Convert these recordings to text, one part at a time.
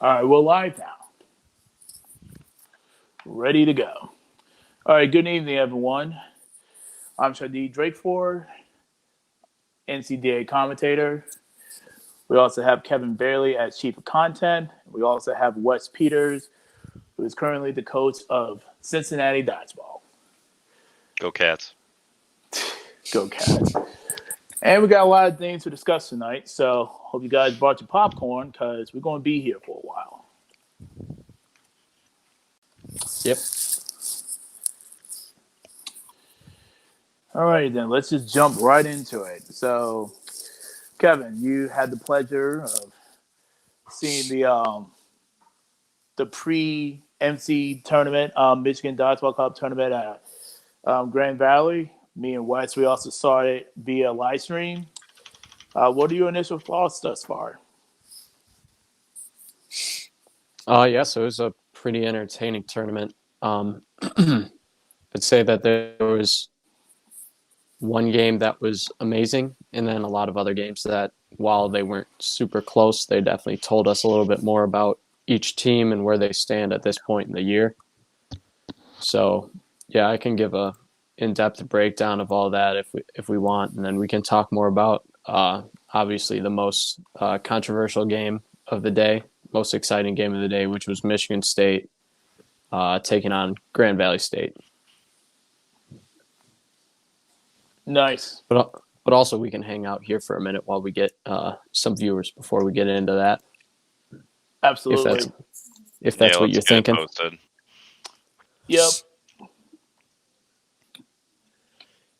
All right, we're live now. Ready to go. All right, good evening, everyone. I'm Shadi Drakeford, NCDA commentator. We also have Kevin Bailey as chief of content. We also have Wes Peters, who is currently the coach of Cincinnati Dodgeball. Go Cats. Go Cats. And we got a lot of things to discuss tonight, so hope you guys brought your popcorn because we're going to be here for a while. Yep. All right, then let's just jump right into it. So, Kevin, you had the pleasure of seeing the pre MC tournament, Michigan Dodgeball Club tournament at Grand Valley. Me and Wes, we also saw it via live stream. What are your initial thoughts thus far? Yeah, so it was a pretty entertaining tournament. I'd say that there was one game that was amazing, and then a lot of other games that, while they weren't super close, they definitely told us a little bit more about each team and where they stand at this point in the year. So, yeah, I can give a in-depth breakdown of all that if we want, and then we can talk more about obviously the most controversial game of the day, most exciting game of the day, which was Michigan State taking on Grand Valley State. Nice. But also we can hang out here for a minute while we get some viewers before we get into that. Absolutely. If that's what you're thinking. Posted. Yep.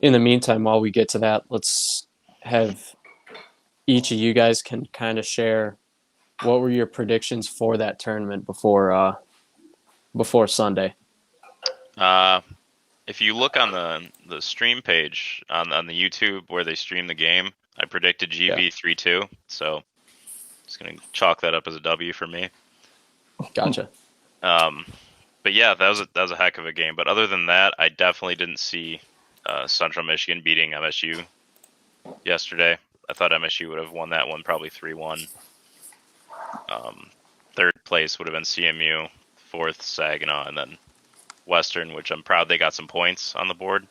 In the meantime, while we get to that, let's have each of you guys can kind of share what were your predictions for that tournament before Sunday. If you look on the stream page on the YouTube where they stream the game, I predicted GV 3-2, so just gonna chalk that up as a W for me. Gotcha. But yeah, that was a heck of a game. But other than that, I definitely didn't see Central Michigan beating MSU yesterday. I thought MSU would have won that one probably 3-1. Third place would have been CMU, fourth Saginaw, and then Western, which I'm proud they got some points on the board.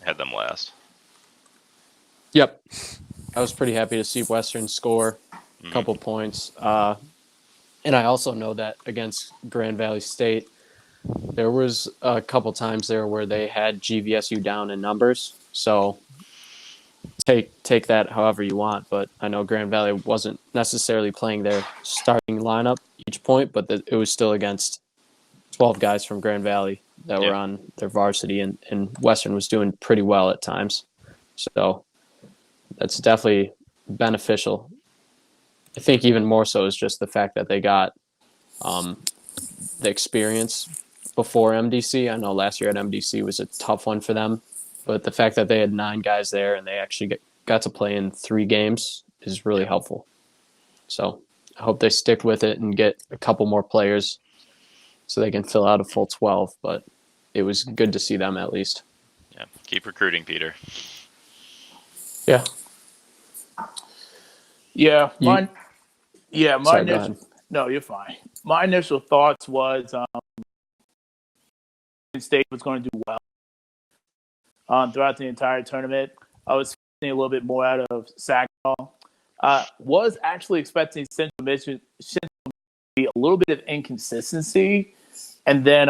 Had them last. Yep. I was pretty happy to see Western score a couple points. And I also know that against Grand Valley State, there was a couple times there where they had GVSU down in numbers. So take that however you want. But I know Grand Valley wasn't necessarily playing their starting lineup each point, but it was still against 12 guys from Grand Valley that were on their varsity, and Western was doing pretty well at times. So that's definitely beneficial. I think even more so is just the fact that they got the experience before MDC. I know last year at MDC was a tough one for them, but the fact that they had 9 guys there and they actually got to play in 3 games is really helpful. So I hope they stick with it and get a couple more players so they can fill out a full 12, but it was good to see them at least. Yeah, keep recruiting, Peter. Yeah. Yeah. Sorry, go ahead. No, you're fine. My initial thoughts was State was going to do well throughout the entire tournament. I was expecting a little bit more out of Saginaw. Was actually expecting Central Michigan to be a little bit of inconsistency, and then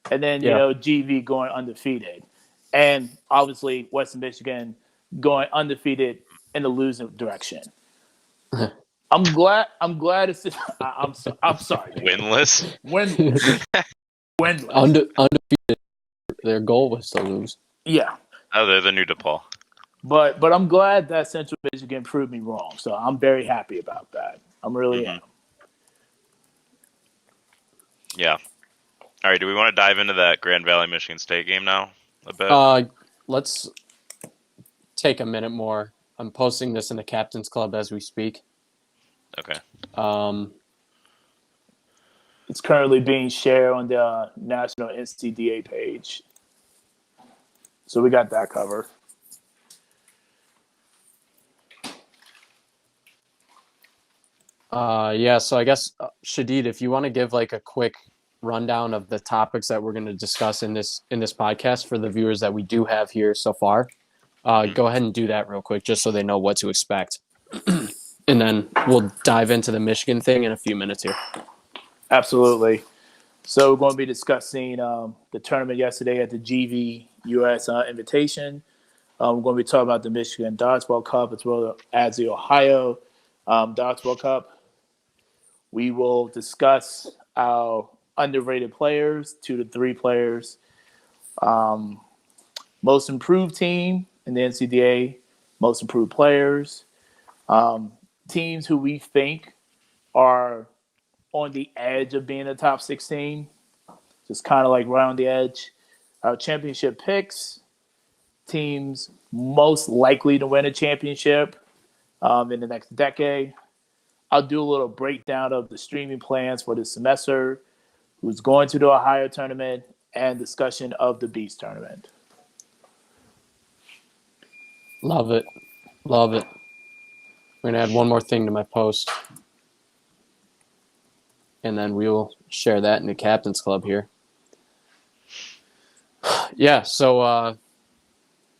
GV going undefeated, and obviously Western Michigan going undefeated in the losing direction. I'm glad it's. I'm sorry. Winless. Winless. Undefeated. Their goal was to lose. Yeah. Oh, they're the new DePaul. But I'm glad that Central Michigan proved me wrong. So I'm very happy about that. I'm really am. Yeah. All right. Do we want to dive into that Grand Valley Michigan State game now a bit? Let's take a minute more. I'm posting this in the Captain's Club as we speak. Okay. It's currently being shared on the National NCDA page. So we got that covered. Yeah, so I guess Shadid, if you want to give like a quick rundown of the topics that we're going to discuss in this podcast for the viewers that we do have here so far, go ahead and do that real quick, just so they know what to expect, and then we'll dive into the Michigan thing in a few minutes here. Absolutely. So we're going to be discussing the tournament yesterday at the GV US Invitation. We're going to be talking about the Michigan Dodgeball Cup as well as the Ohio Dodgeball Cup. We will discuss our underrated players, 2 to 3 players, most improved team in the NCDA, most improved players, teams who we think are on the edge of being a top 16, just kind of like right on the edge. Our championship picks, teams most likely to win a championship in the next decade. I'll do a little breakdown of the streaming plans for this semester, who's going to the Ohio tournament, and discussion of the Beast tournament. Love it. Love it. We're going to add one more thing to my post. And then we will share that in the Captain's Club here. Yeah, so I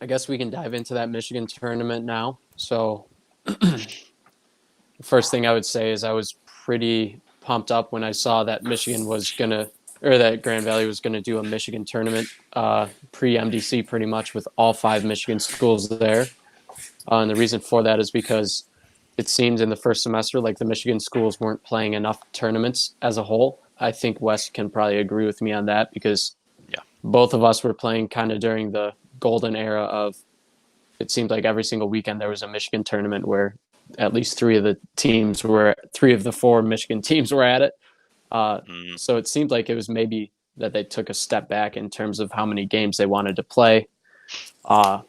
guess we can dive into that Michigan tournament now. So the first thing I would say is I was pretty pumped up when I saw that Michigan was going to, or that Grand Valley was going to do a Michigan tournament pre-MDC pretty much with all 5 Michigan schools there. And the reason for that is because it seemed in the first semester like the Michigan schools weren't playing enough tournaments as a whole. I think Wes can probably agree with me on that because both of us were playing kind of during the golden era of it seemed like every single weekend there was a Michigan tournament where at least 3 of the 4 Michigan teams were at it. So it seemed like it was maybe that they took a step back in terms of how many games they wanted to play. And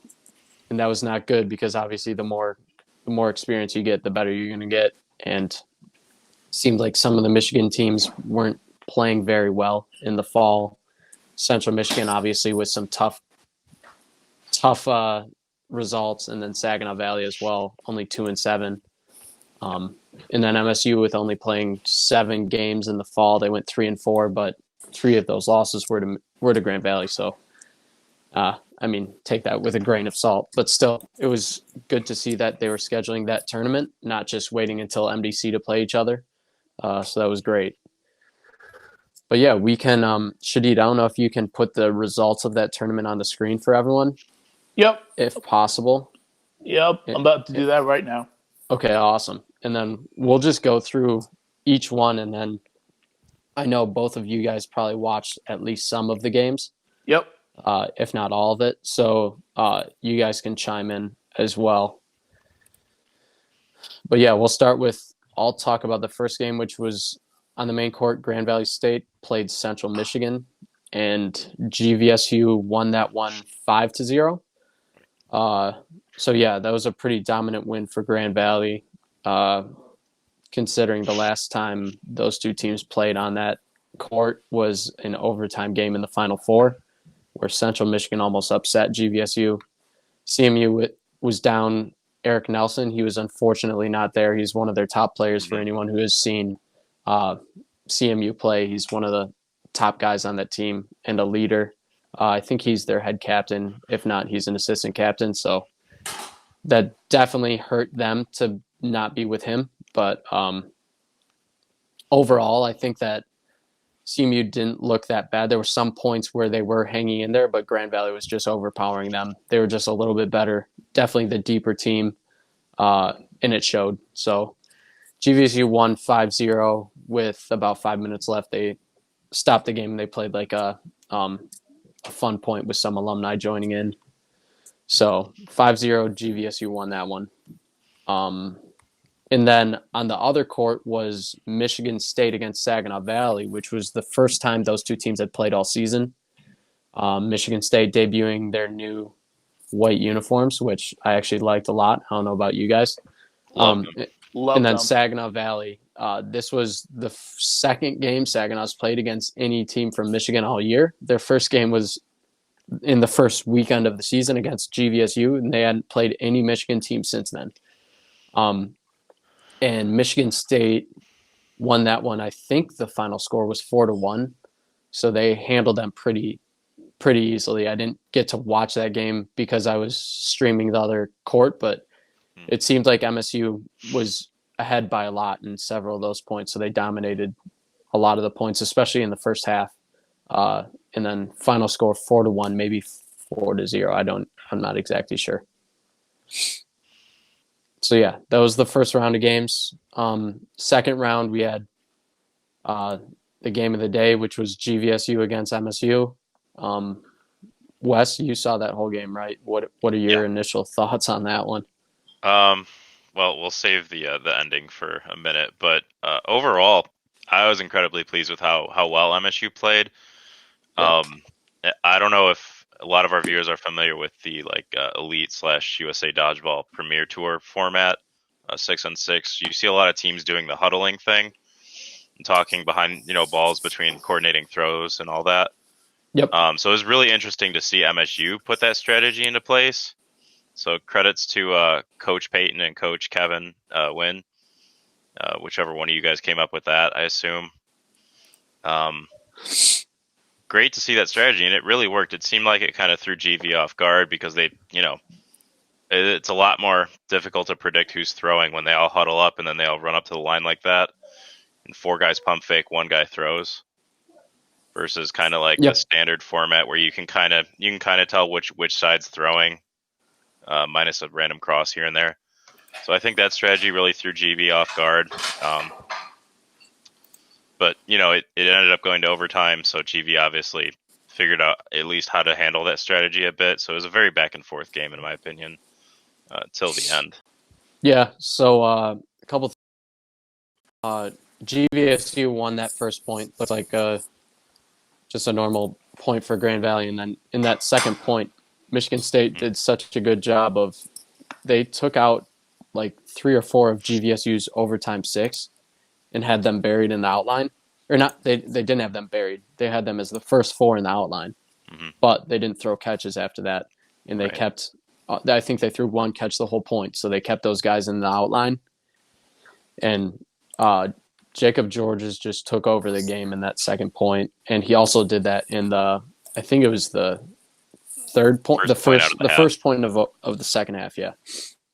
that was not good because obviously the more experience you get, the better you're going to get. And it seemed like some of the Michigan teams weren't playing very well in the fall. Central Michigan, obviously, with some tough results, and then Saginaw Valley as well, only 2-7. And then MSU with only playing 7 games in the fall, they went 3-4, but 3 of those losses were to Grand Valley. So, take that with a grain of salt. But still, it was good to see that they were scheduling that tournament, not just waiting until MDC to play each other. So that was great. But yeah, we can, Shadid, I don't know if you can put the results of that tournament on the screen for everyone. Yep. If possible. Yep. I'm about to do that right now. Okay, awesome. And then we'll just go through each one, and then I know both of you guys probably watched at least some of the games. Yep. If not all of it. So you guys can chime in as well. But yeah, I'll talk about the first game, which was on the main court. Grand Valley State played Central Michigan, and GVSU won that one 5-0. So yeah, that was a pretty dominant win for Grand Valley, considering the last time those 2 teams played on that court was an overtime game in the Final Four, where Central Michigan almost upset GVSU. CMU was down Eric Nelson. He was unfortunately not there. He's one of their top players for anyone who has seen CMU play. He's one of the top guys on that team and a leader. I think he's their head captain. If not, he's an assistant captain. So that definitely hurt them to not be with him. But overall, I think that CMU didn't look that bad. There were some points where they were hanging in there, but Grand Valley was just overpowering them. They were just a little bit better. Definitely the deeper team, and it showed. So GVSU won 5-0 with about 5 minutes left. They stopped the game and they played like a fun point with some alumni joining in. So 5-0, GVSU won that one. And then on the other court was Michigan State against Saginaw Valley, which was the first time those 2 teams had played all season. Michigan State debuting their new white uniforms, which I actually liked a lot. I don't know about you guys. Love and then them. Saginaw Valley. This was the second game Saginaw's played against any team from Michigan all year. Their first game was in the first weekend of the season against GVSU, and they hadn't played any Michigan team since then. And Michigan State won that one. I think the final score was 4-1, so they handled them pretty easily. I didn't get to watch that game because I was streaming the other court, but it seemed like MSU was ahead by a lot in several of those points, so they dominated a lot of the points, especially in the first half. And then final score 4-1, maybe 4-0. I'm not exactly sure. So yeah, that was the first round of games. Second round, we had the game of the day, which was GVSU against MSU. Wes, you saw that whole game, right? What are your initial thoughts on that one? Well, we'll save the ending for a minute, but overall, I was incredibly pleased with how well MSU played. Yeah. I don't know if a lot of our viewers are familiar with the Elite/USA Dodgeball Premier Tour format, 6-on-6. You see a lot of teams doing the huddling thing and talking behind balls between coordinating throws and all that. Yep. So it was really interesting to see MSU put that strategy into place. So credits to Coach Peyton and Coach Kevin Wynn, whichever one of you guys came up with that, I assume. Great to see that strategy, and it really worked. It seemed like it kind of threw GV off guard because it's a lot more difficult to predict who's throwing when they all huddle up and then they all run up to the line like that, and 4 guys pump fake, 1 guy throws, versus kind of like the standard format where you can kind of tell which side's throwing, minus a random cross here and there. So I think that strategy really threw GV off guard. But, it ended up going to overtime, so GV obviously figured out at least how to handle that strategy a bit. So it was a very back-and-forth game, in my opinion, till the end. Yeah, so a couple GVSU won that first point. Looked like just a normal point for Grand Valley. And then in that second point, Michigan State did such a good job they took out like 3 or 4 of GVSU's overtime 6 and had them buried in the outline. Or not, they didn't have them buried. They had them as the first 4 in the outline. Mm-hmm. But they didn't throw catches after that. And they kept, I think they threw 1 catch the whole point. So they kept those guys in the outline. And Jacob Georges just took over the game in that second point. And he also did that in I think it was the third point, the first point of the second half. Yeah.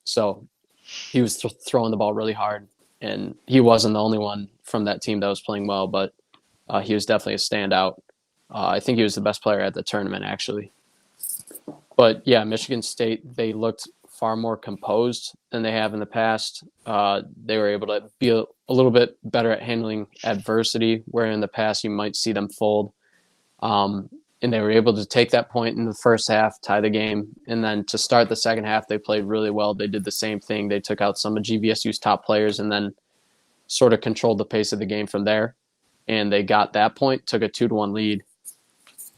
So he was throwing the ball really hard. And he wasn't the only one from that team that was playing well, but he was definitely a standout. I think he was the best player at the tournament, actually. But yeah, Michigan State, they looked far more composed than they have in the past. They were able to be a little bit better at handling adversity, where in the past you might see them fold. And they were able to take that point in the first half, tie the game. And then to start the second half, they played really well. They did the same thing. They took out some of GVSU's top players and then sort of controlled the pace of the game from there. And they got that point, took a 2-1 lead.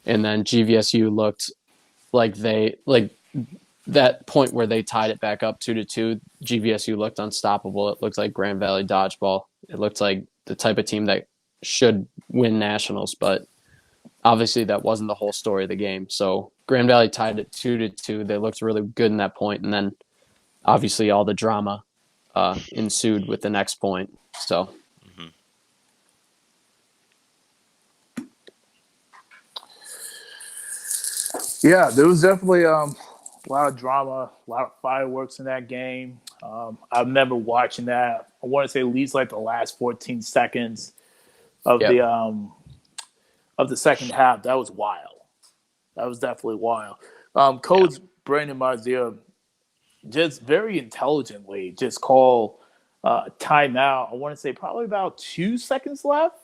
And then GVSU looked like that point where they tied it back up 2-2, GVSU looked unstoppable. It looked like Grand Valley dodgeball. It looked like the type of team that should win nationals, but obviously that wasn't the whole story of the game. So Grand Valley tied it 2-2. They looked really good in that point, and then obviously all the drama ensued with the next point. So. Yeah, there was definitely a lot of drama, a lot of fireworks in that game. I remember watching that. I want to say at least like the last 14 seconds of the second half. That was wild. That was definitely wild. Coach Brandon Marzier just very intelligently just called timeout. I want to say probably about 2 seconds left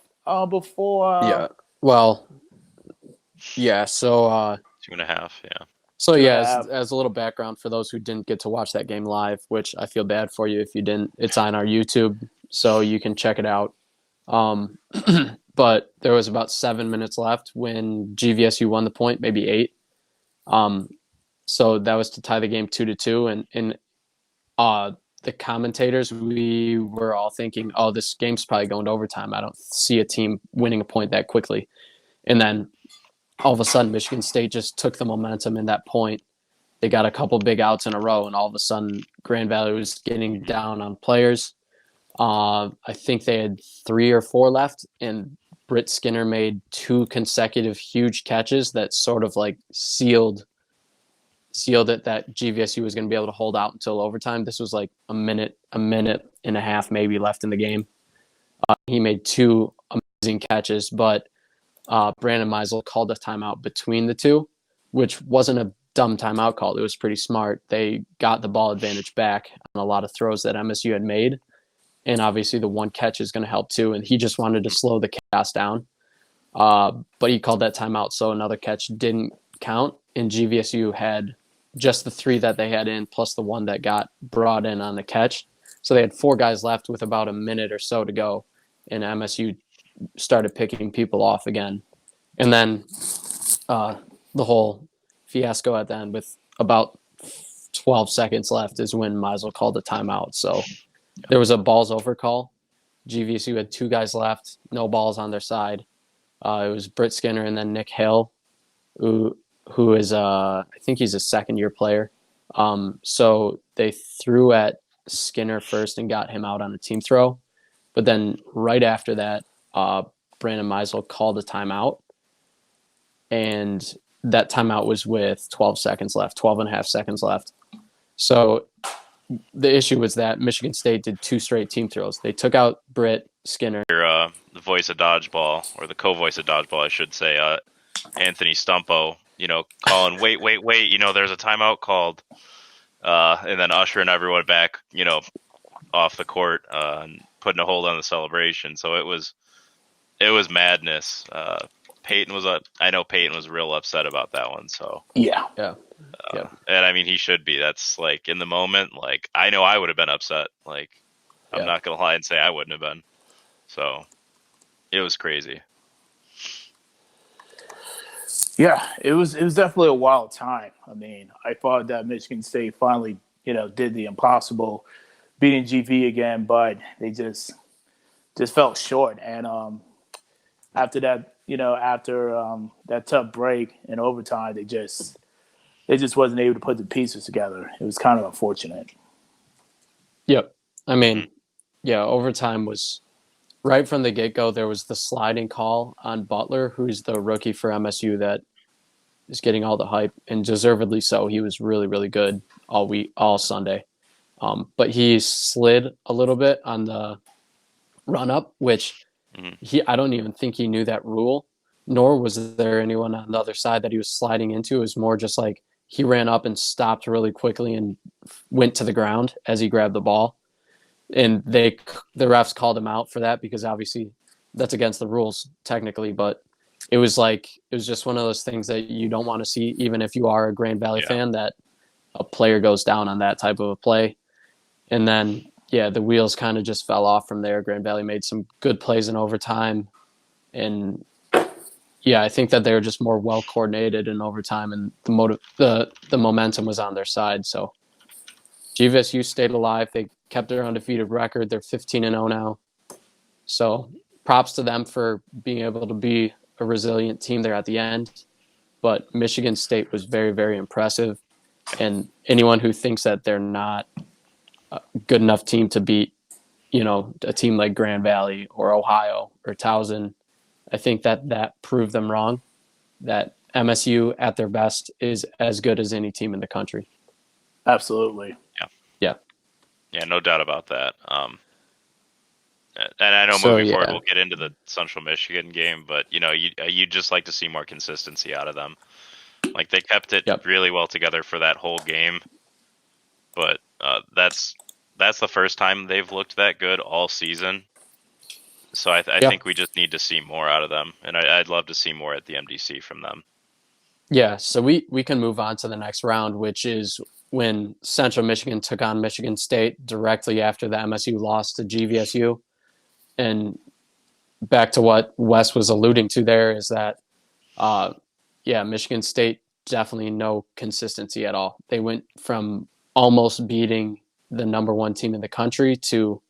before. So 2.5. Yeah. So yeah, as a little background for those who didn't get to watch that game live, which I feel bad for you if you didn't. It's on our YouTube, so you can check it out. But there was about 7 minutes left when GVSU won the point, maybe 8. So that was to tie the game 2-2, and the commentators, we were all thinking, oh, this game's probably going to overtime. I don't see a team winning a point that quickly. And then all of a sudden, Michigan State just took the momentum in that point. They got a couple big outs in a row, and all of a sudden, Grand Valley was getting down on players. I think they had 3 or 4 left, and Britt Skinner made 2 consecutive huge catches that sort of like sealed it that GVSU was going to be able to hold out until overtime. This was like a minute and a half maybe left in the game. He made 2 amazing catches, but Brandon Meisel called a timeout between the two, which wasn't a dumb timeout call. It was pretty smart. They got the ball advantage back on a lot of throws that MSU had made. And obviously the 1 catch is going to help too. And he just wanted to slow the chaos down. But he called that timeout, so another catch didn't count. And GVSU had just the 3 that they had in, plus the 1 that got brought in on the catch. So they had 4 guys left with about a minute or so to go. And MSU started picking people off again. And then the whole fiasco at the end with about 12 seconds left is when Meisel called a timeout. So there was a balls over call. GVSU had 2 guys left, no balls on their side. It was Britt Skinner and then Nick Hill, who is I think he's a second-year player. So they threw at Skinner first and got him out on a team throw. But then right after that, Brandon Meisel called a timeout. And that timeout was with 12 seconds left, 12 and a half seconds left. So the issue was that Michigan State did 2 straight team throws. They took out Britt Skinner. The voice of dodgeball, or the co-voice of dodgeball, I should say, Anthony Stumpo, calling, wait, there's a timeout called, and then ushering everyone back, off the court, and putting a hold on the celebration. So it was madness. I know Peyton was real upset about that one. So Yeah. and I mean, he should be. That's like in the moment. Like I know I would have been upset. Like I'm not gonna lie and say I wouldn't have been. So it was crazy. Yeah, it was definitely a wild time. I mean, I thought that Michigan State finally, did the impossible, beating GV again, but they just fell short. And after that, that tough break in overtime, they just wasn't able to put the pieces together. It was kind of unfortunate. Yep. I mean, overtime was right from the get-go. There was the sliding call on Butler, who's the rookie for MSU that is getting all the hype, and deservedly so. He was really, really good all Sunday. But he slid a little bit on the run-up, which I don't even think he knew that rule, nor was there anyone on the other side that he was sliding into. It was more just like he ran up and stopped really quickly and went to the ground as he grabbed the ball. And the refs called him out for that because obviously that's against the rules technically, but it was just one of those things that you don't want to see, even if you are a Grand Valley fan, that a player goes down on that type of a play. And then, the wheels kind of just fell off from there. Grand Valley made some good plays in overtime. And I think that they were just more well coordinated in overtime, and the momentum was on their side. So GVSU stayed alive. They kept their undefeated record. They're 15-0 now. So props to them for being able to be a resilient team there at the end. But Michigan State was very, very impressive. And anyone who thinks that they're not a good enough team to beat, a team like Grand Valley or Ohio or Towson, I think that proved them wrong, that MSU at their best is as good as any team in the country. Absolutely. Yeah, no doubt about that. And I know moving forward we'll get into the Central Michigan game, but you just like to see more consistency out of them. Like they kept it really well together for that whole game, but that's the first time they've looked that good all season. So I think we just need to see more out of them, and I'd love to see more at the MDC from them. Yeah, so we can move on to the next round, which is when Central Michigan took on Michigan State directly after the MSU loss to GVSU. And back to what Wes was alluding to there is that, Michigan State definitely no consistency at all. They went from almost beating the number 1 team in the country to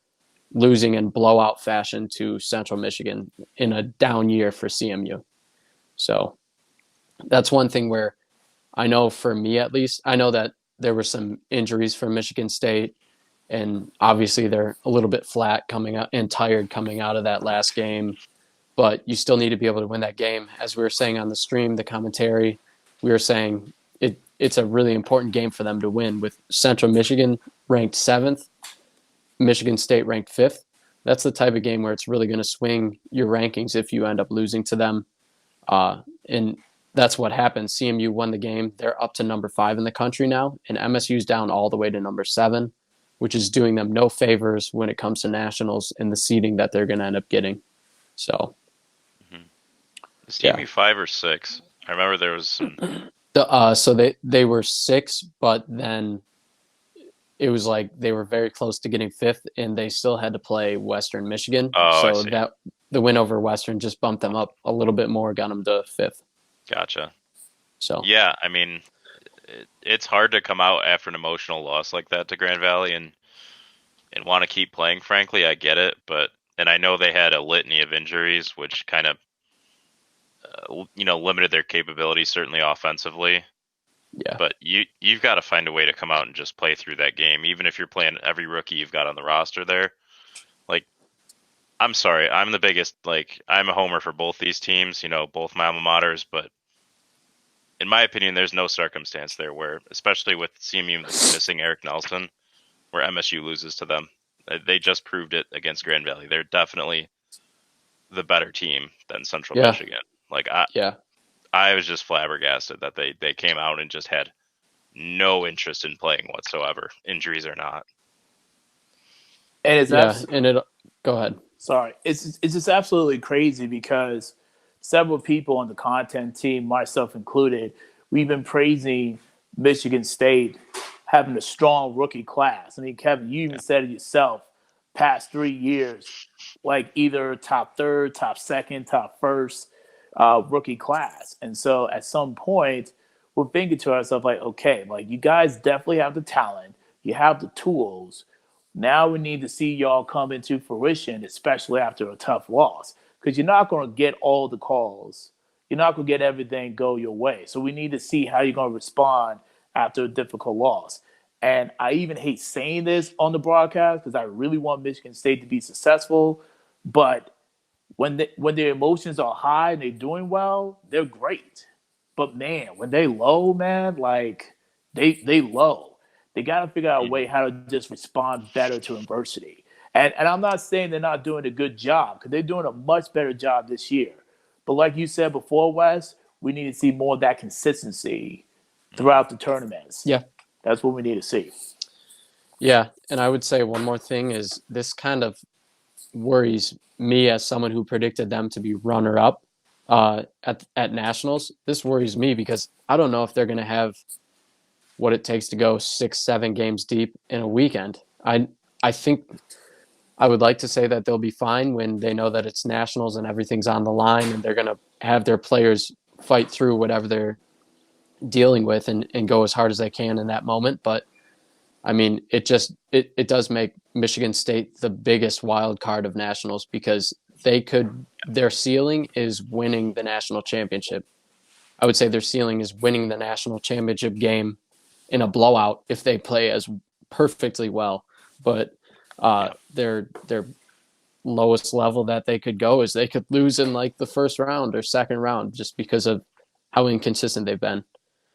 losing in blowout fashion to Central Michigan in a down year for CMU. So that's one thing where I know for me, at least, I know that there were some injuries for Michigan State, and obviously they're a little bit flat coming out and tired coming out of that last game. But you still need to be able to win that game. As we were saying on the stream, the commentary, we were saying it's a really important game for them to win. With Central Michigan ranked 7th, Michigan State ranked 5th. That's the type of game where it's really going to swing your rankings if you end up losing to them. And that's what happened. CMU won the game. They're up to number 5 in the country now, and MSU's down all the way to number 7, which is doing them no favors when it comes to nationals and the seeding that they're going to end up getting. So, Is CMU 5 or 6? I remember there was some. So they were 6, but then it was like they were very close to getting 5th, and they still had to play Western Michigan. Oh, I so see. that the win over Western just bumped them up a little bit more, got them to 5th. Gotcha. So Yeah, I mean, it's hard to come out after an emotional loss like that to Grand Valley and want to keep playing. Frankly, I get it, and I know they had a litany of injuries, which kind of limited their capabilities, certainly offensively. yeah, But you've got to find a way to come out and just play through that game, even if you're playing every rookie you've got on the roster there. Like, I'm sorry, I'm the biggest, I'm a homer for both these teams, both my alma maters, but in my opinion, there's no circumstance there where, especially with CMU missing Eric Nelson, where MSU loses to them. They just proved it against Grand Valley. They're definitely the better team than Central Michigan. I was just flabbergasted that they came out and just had no interest in playing whatsoever, injuries or not. And it's go ahead. Sorry, it's just absolutely crazy because several people on the content team, myself included, we've been praising Michigan State having a strong rookie class. I mean, Kevin, you even said it yourself. Past 3 years, like either top 3rd, top 2nd, top 1st rookie class. And so at some point, we're thinking to ourselves like, okay, like you guys definitely have the talent, you have the tools. Now we need to see y'all come into fruition, especially after a tough loss, because you're not going to get all the calls. You're not going to get everything go your way. So we need to see how you're going to respond after a difficult loss. And I even hate saying this on the broadcast because I really want Michigan State to be successful. But when their emotions are high and they're doing well, they're great. But man, when they low, man, like they low. They got to figure out a way how to just respond better to adversity. And I'm not saying they're not doing a good job because they're doing a much better job this year. But like you said before, Wes, we need to see more of that consistency throughout the tournaments. Yeah. That's what we need to see. Yeah, and I would say one more thing is this kind of worries me as someone who predicted them to be runner-up at nationals. This worries me because I don't know if they're going to have what it takes to go 6-7 games deep in a weekend. I think I would like to say that they'll be fine when they know that it's nationals and everything's on the line and they're going to have their players fight through whatever they're dealing with and go as hard as they can in that moment. But I mean, it does make Michigan State the biggest wild card of nationals because their ceiling is winning the national championship. I would say their ceiling is winning the national championship game in a blowout if they play as perfectly well. But their lowest level that they could go is they could lose in like the first round or second round just because of how inconsistent they've been.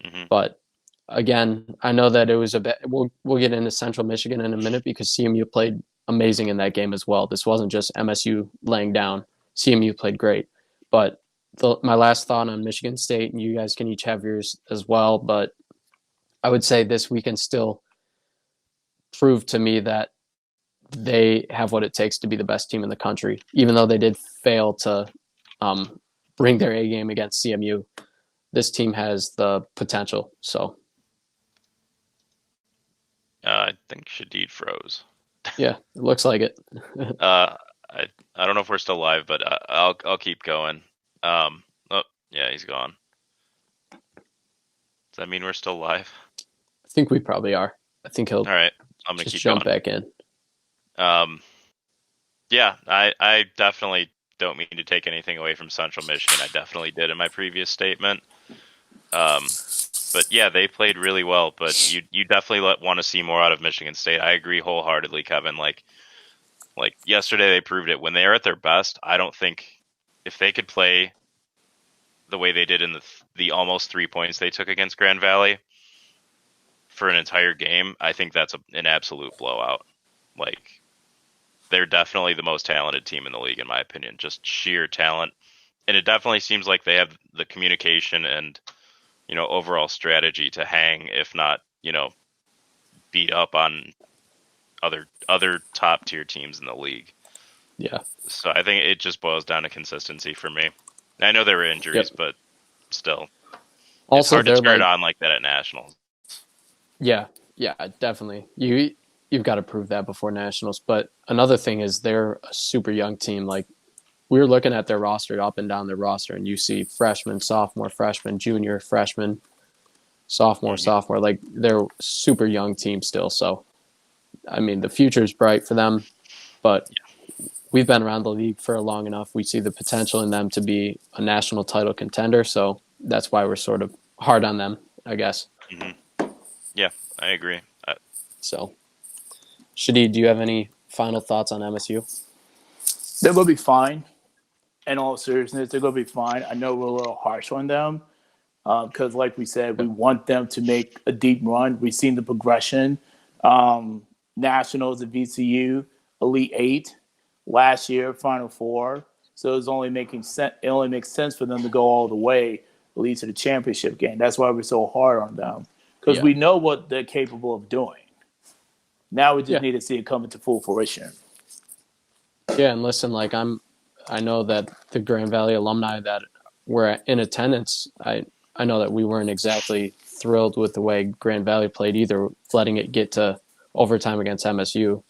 Mm-hmm. But again, I know that it was a bit. We'll get into Central Michigan in a minute because CMU played amazing in that game as well. This wasn't just MSU laying down. CMU played great. But my last thought on Michigan State, and you guys can each have yours as well, but I would say this weekend still proved to me that they have what it takes to be the best team in the country, even though they did fail to bring their A game against CMU. This team has the potential. So I think Shadid froze. yeah, it looks like it. I don't know if we're still live, but I'll keep going. Oh yeah, he's gone. Does that mean we're still live? I think we probably are. I think he'll All right, I'm gonna just keep jump going. back in. Yeah, I definitely don't mean to take anything away from Central Michigan. I definitely did in my previous statement. But But yeah, they played really well. But you definitely want to see more out of Michigan State. I agree wholeheartedly, Kevin. Like yesterday, they proved it. When they are at their best, I don't think if they could play the way they did in the almost 3 points they took against Grand Valley for an entire game, I think that's an absolute blowout. Like, they're definitely the most talented team in the league, in my opinion. Just sheer talent, and it definitely seems like they have the communication and overall strategy to hang, if not beat up on other top tier teams in the league. Yeah. So I think it just boils down to consistency for me. I know there were injuries, but still, Also, it's hard to they're turn it like, on like that at nationals. yeah, definitely. You've got to prove that before nationals. But another thing is they're a super young team. Like, we were looking at their roster, up and down their roster, and you see freshman, sophomore, freshman, junior, freshman, sophomore, sophomore. Like, they're a super young team still. So, I mean, the future is bright for them, but we've been around the league for long enough. We see the potential in them to be a national title contender. So that's why we're sort of hard on them, I guess. Mm-hmm. Yeah, I agree. So, Shadi, do you have any final thoughts on MSU? They're going to be fine. In all seriousness, they're going to be fine. I know we're a little harsh on them because, like we said, we want them to make a deep run. We've seen the progression. Nationals at VCU, Elite Eight, last year, Final Four. So it's only making sense. It only makes sense for them to go all the way, at least to the championship game. That's why we're so hard on them because we know what they're capable of doing. Now we just need to see it come into full fruition. Yeah, and listen, like I know that the Grand Valley alumni that were in attendance, I know that we weren't exactly thrilled with the way Grand Valley played either, letting it get to overtime against MSU.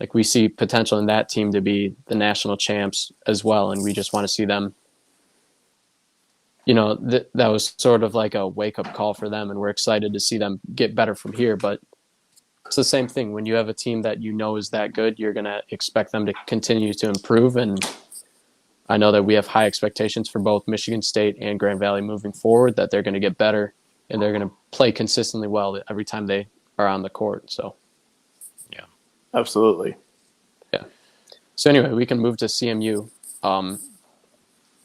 Like, we see potential in that team to be the national champs as well, and we just want to see them. That was sort of like a wake-up call for them, and we're excited to see them get better from here. But it's the same thing. When you have a team that is that good, you're going to expect them to continue to improve. And I know that we have high expectations for both Michigan State and Grand Valley moving forward, that they're going to get better and they're going to play consistently well every time they are on the court. So, yeah, absolutely. Yeah. So anyway, we can move to CMU.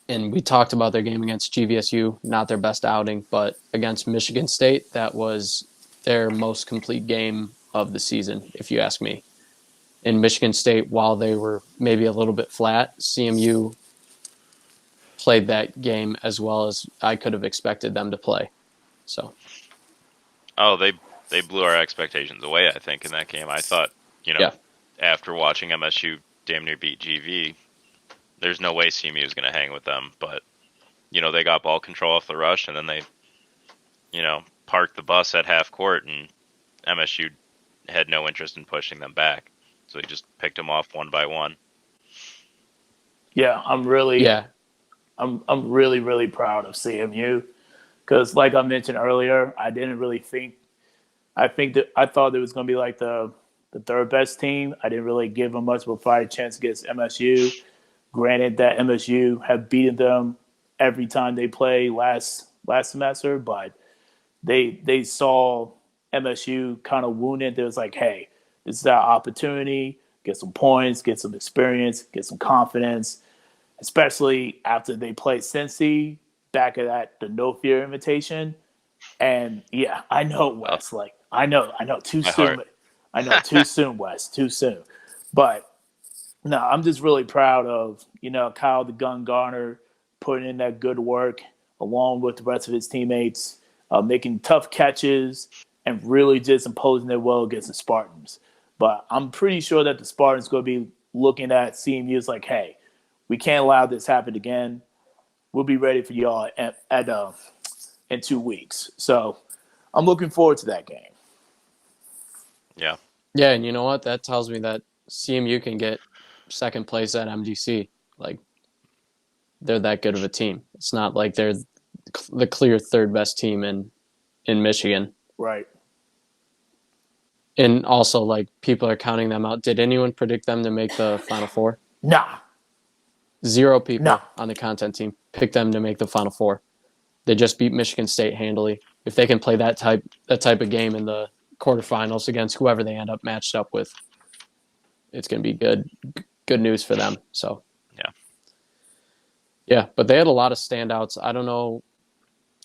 And we talked about their game against GVSU, not their best outing, but against Michigan State, that was their most complete game of the season, if you ask me. In Michigan State, while they were maybe a little bit flat, CMU played that game as well as I could have expected them to play. So, they blew our expectations away, I think, in that game. I thought, after watching MSU damn near beat GV, there's no way CMU is going to hang with them. But, they got ball control off the rush, and then they, parked the bus at half court, and MSU had no interest in pushing them back. So they just picked them off one by one. Yeah, I'm really proud of CMU because, like I mentioned earlier, I didn't really think. I thought it was going to be like the third best team. I didn't really give them much of a fight chance against MSU. Granted that MSU have beaten them every time they play last semester, but they saw MSU kind of wounded. It was like, hey, this is our opportunity. Get some points, get some experience, get some confidence, especially after they played Cincy back at the No Fear Invitation. And yeah, I know Wes. Like I know too soon. I know too soon, Wes. Too soon. But no, I'm just really proud of Kyle the Gun Garner putting in that good work along with the rest of his teammates, making tough catches and really just imposing their will against the Spartans. But I'm pretty sure that the Spartans going to be looking at CMU as like, hey, we can't allow this happen again. We'll be ready for y'all in 2 weeks. So I'm looking forward to that game. Yeah. Yeah, and you know what? That tells me that CMU can get second place at MDC. Like, they're that good of a team. It's not like they're the clear third best team in Michigan. Right. And also, like, people are counting them out. Did anyone predict them to make the Final Four? Nah. 0 people on the content team picked them to make the Final Four. They just beat Michigan State handily. if they can play that type of game in the quarterfinals against whoever they end up matched up with, it's going to be good news for them. So yeah, but they had a lot of standouts. I don't know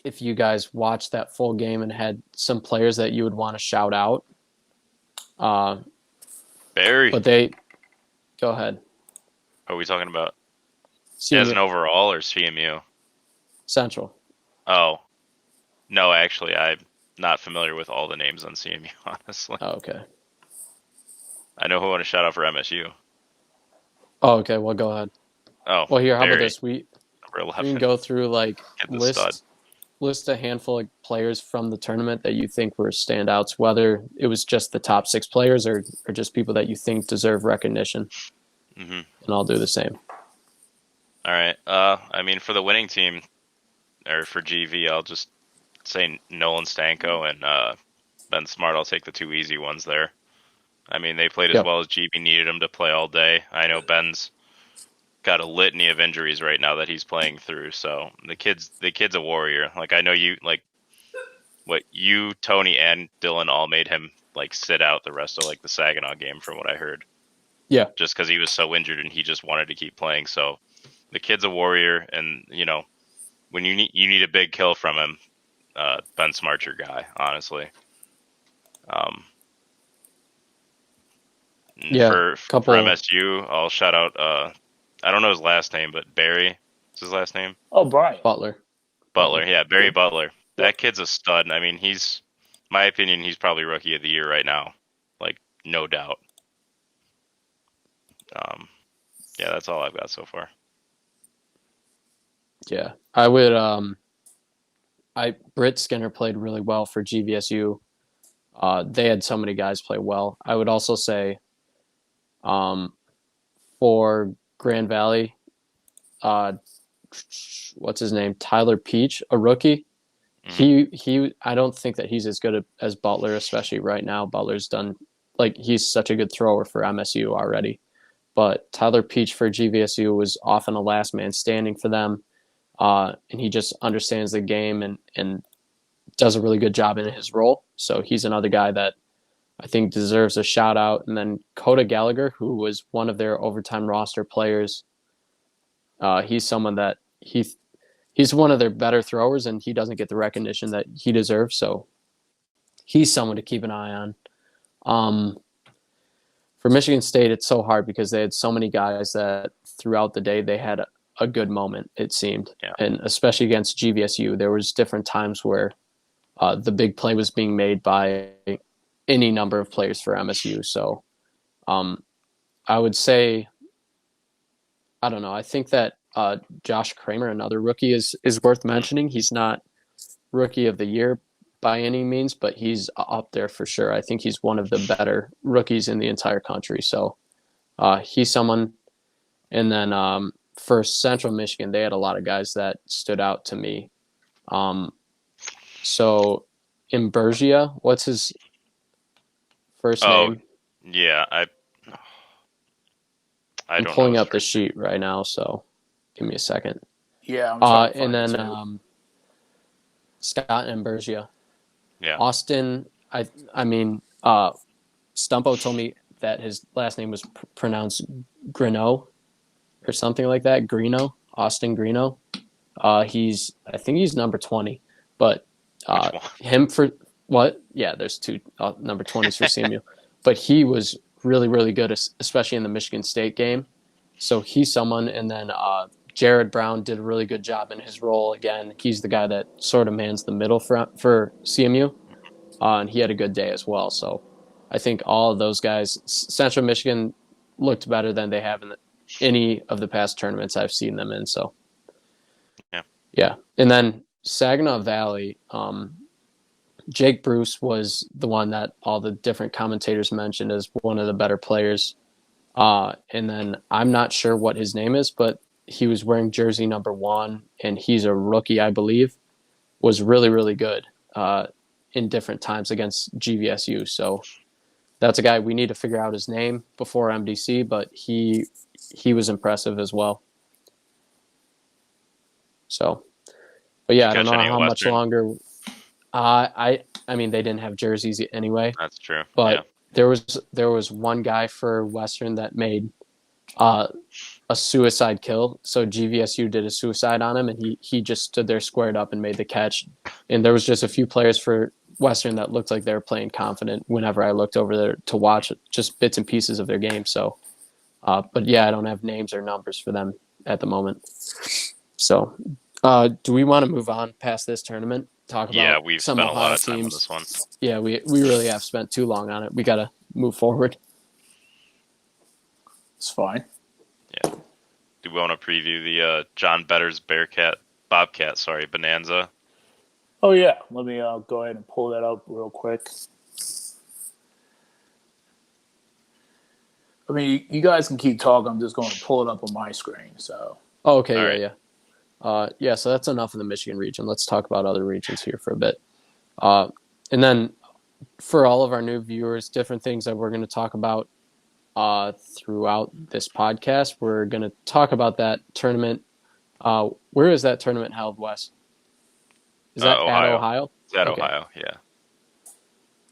if you guys watched that full game and had some players that you would want to shout out. Barry. But they go ahead. Are we talking about CMU, as an overall or CMU? Central. Oh, no, actually, I'm not familiar with all the names on CMU, honestly. Oh, okay. I know who I want to shout out for MSU. Oh, okay. Well, go ahead. Oh, Well, here, how about Barry. this? We Number 11. can go through like Get the stud. list a handful of players from the tournament that you think were standouts, whether it was just the top 6 players or just people that you think deserve recognition. Mm-hmm. And I'll do the same. All right. I mean, for the winning team, or for GV, I'll just say Nolan Stanko and Ben Smart. I'll take the 2 easy ones there. I mean, they played as well as GV needed them to play all day. I know Ben's got a litany of injuries right now that he's playing through. So the kid's a warrior. Like, I know you, like, what you, Tony, and Dylan all made him like sit out the rest of like the Saginaw game, from what I heard. Yeah. Just because he was so injured and he just wanted to keep playing. So the kid's a warrior, and when you need a big kill from him, Ben Smart's your guy, honestly. For MSU, I'll shout out. I don't know his last name, but Barry is his last name. Oh, Brian Butler. Yeah, Barry Butler. That kid's a stud. I mean, my opinion, he's probably rookie of the year right now, like no doubt. Yeah, that's all I've got so far. Yeah, I would. Britt Skinner played really well for GVSU. They had so many guys play well. I would also say, for Grand Valley, what's his name? Tyler Peach, a rookie. Mm-hmm. I don't think that he's as good as Butler, especially right now. Butler's done, like, he's such a good thrower for MSU already. But Tyler Peach for GVSU was often a last man standing for them. And he just understands the game and does a really good job in his role. So he's another guy that I think deserves a shout out. And then Coda Gallagher, who was one of their overtime roster players. He's someone that he's one of their better throwers, and he doesn't get the recognition that he deserves. So he's someone to keep an eye on. For Michigan State, it's so hard because they had so many guys that throughout the day they had a good moment, it seemed. Yeah. And especially against GVSU, there was different times where the big play was being made by any number of players for MSU. So I would say, I don't know, I think that Josh Kramer, another rookie, is worth mentioning. He's not rookie of the year by any means, but he's up there for sure. I think he's one of the better rookies in the entire country. So he's someone. And then for Central Michigan, they had a lot of guys that stood out to me. So Imbergia, what's his first name? Yeah, I'm pulling up the sheet right now, so give me a second. Yeah. And then Scott Imbergia. Yeah. Austin, I mean, Stumpo told me that his last name was pronounced Greeno or something like that. Greeno, Austin Greeno. I think he's number 20, but him for what? Yeah, there's 2 number 20s for CMU, but he was really, really good, especially in the Michigan State game. So he's someone. And then Jared Brown did a really good job in his role. Again, he's the guy that sort of mans the middle for CMU, and he had a good day as well. So I think all of those guys, Central Michigan looked better than they have in any of the past tournaments I've seen them in. So yeah. And then Saginaw Valley, Jake Bruce was the one that all the different commentators mentioned as one of the better players. And then I'm not sure what his name is, but he was wearing jersey number 1, and he's a rookie, I believe, was really, really good in different times against GVSU. So that's a guy we need to figure out his name before MDC, but he was impressive as well. So, but yeah, I don't know how much longer. I mean, they didn't have jerseys anyway, That's true. but Yeah. there was one guy for Western that made uh, a suicide kill. So GVSU did a suicide on him, and he just stood there squared up and made the catch. And there was just a few players for Western that looked like they were playing confident whenever I looked over there to watch just bits and pieces of their game. So, but yeah, I don't have names or numbers for them at the moment. So, do we want to move on past this tournament? Talk Yeah, about we've some spent a lot Ohio of time on teams. this one. Yeah, we really have spent too long on it. We got to move forward. It's fine. Yeah. Do we want to preview the John Better's Bobcat, Bonanza? Oh yeah, let me go ahead and pull that up real quick. I mean, you guys can keep talking. I'm just going to pull it up on my screen. So. Oh, okay, All yeah, right. yeah. Yeah, so that's enough of the Michigan region. Let's talk about other regions here for a bit. And then for all of our new viewers, different things that we're going to talk about throughout this podcast. We're going to talk about that tournament. Where is that tournament held, Wes? Is that at Ohio? It's at Okay. Ohio, yeah.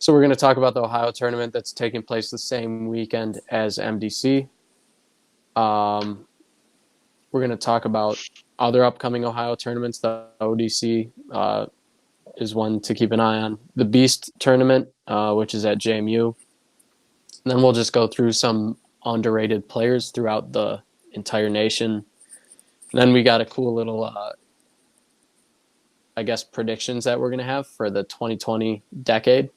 So we're going to talk about the Ohio tournament that's taking place the same weekend as MDC. We're going to talk about other upcoming Ohio tournaments. The ODC is one to keep an eye on. The Beast tournament, which is at JMU. And then we'll just go through some underrated players throughout the entire nation. And then we got a cool little, predictions that we're going to have for the 2020 decade.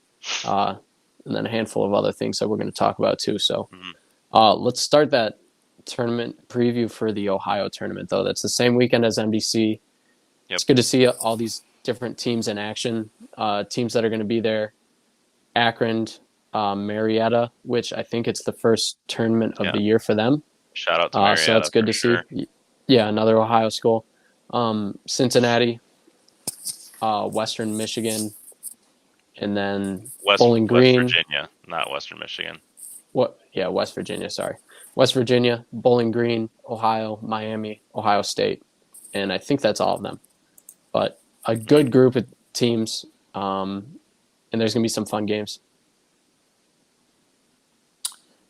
And then a handful of other things that we're going to talk about too. So let's start that tournament preview for the Ohio tournament, though. That's the same weekend as MDC. Yep. It's good to see all these different teams in action, teams that are going to be there. Akron, Marietta, which I think it's the first tournament of the year for them. Shout out to Marietta. So that's good to see. Yeah, another Ohio school. Cincinnati, Western Michigan, and then Bowling Green. West Virginia, not Western Michigan. West Virginia, sorry. West Virginia, Bowling Green, Ohio, Miami, Ohio State. And I think that's all of them. But a good group of teams, and there's going to be some fun games.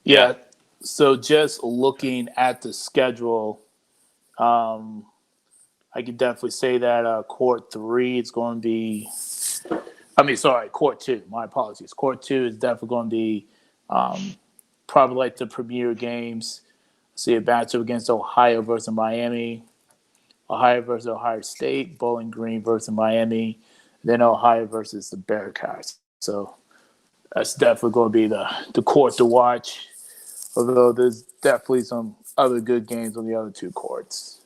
Yeah. So just looking at the schedule, I could definitely say that Court 3 is going to be Court 2. My apologies. Court 2 is definitely going to be probably like the premier games. See a matchup against Ohio versus Miami, Ohio versus Ohio State, Bowling Green versus Miami, then Ohio versus the Bearcats. So that's definitely going to be the court to watch, although there's definitely some other good games on the other two courts.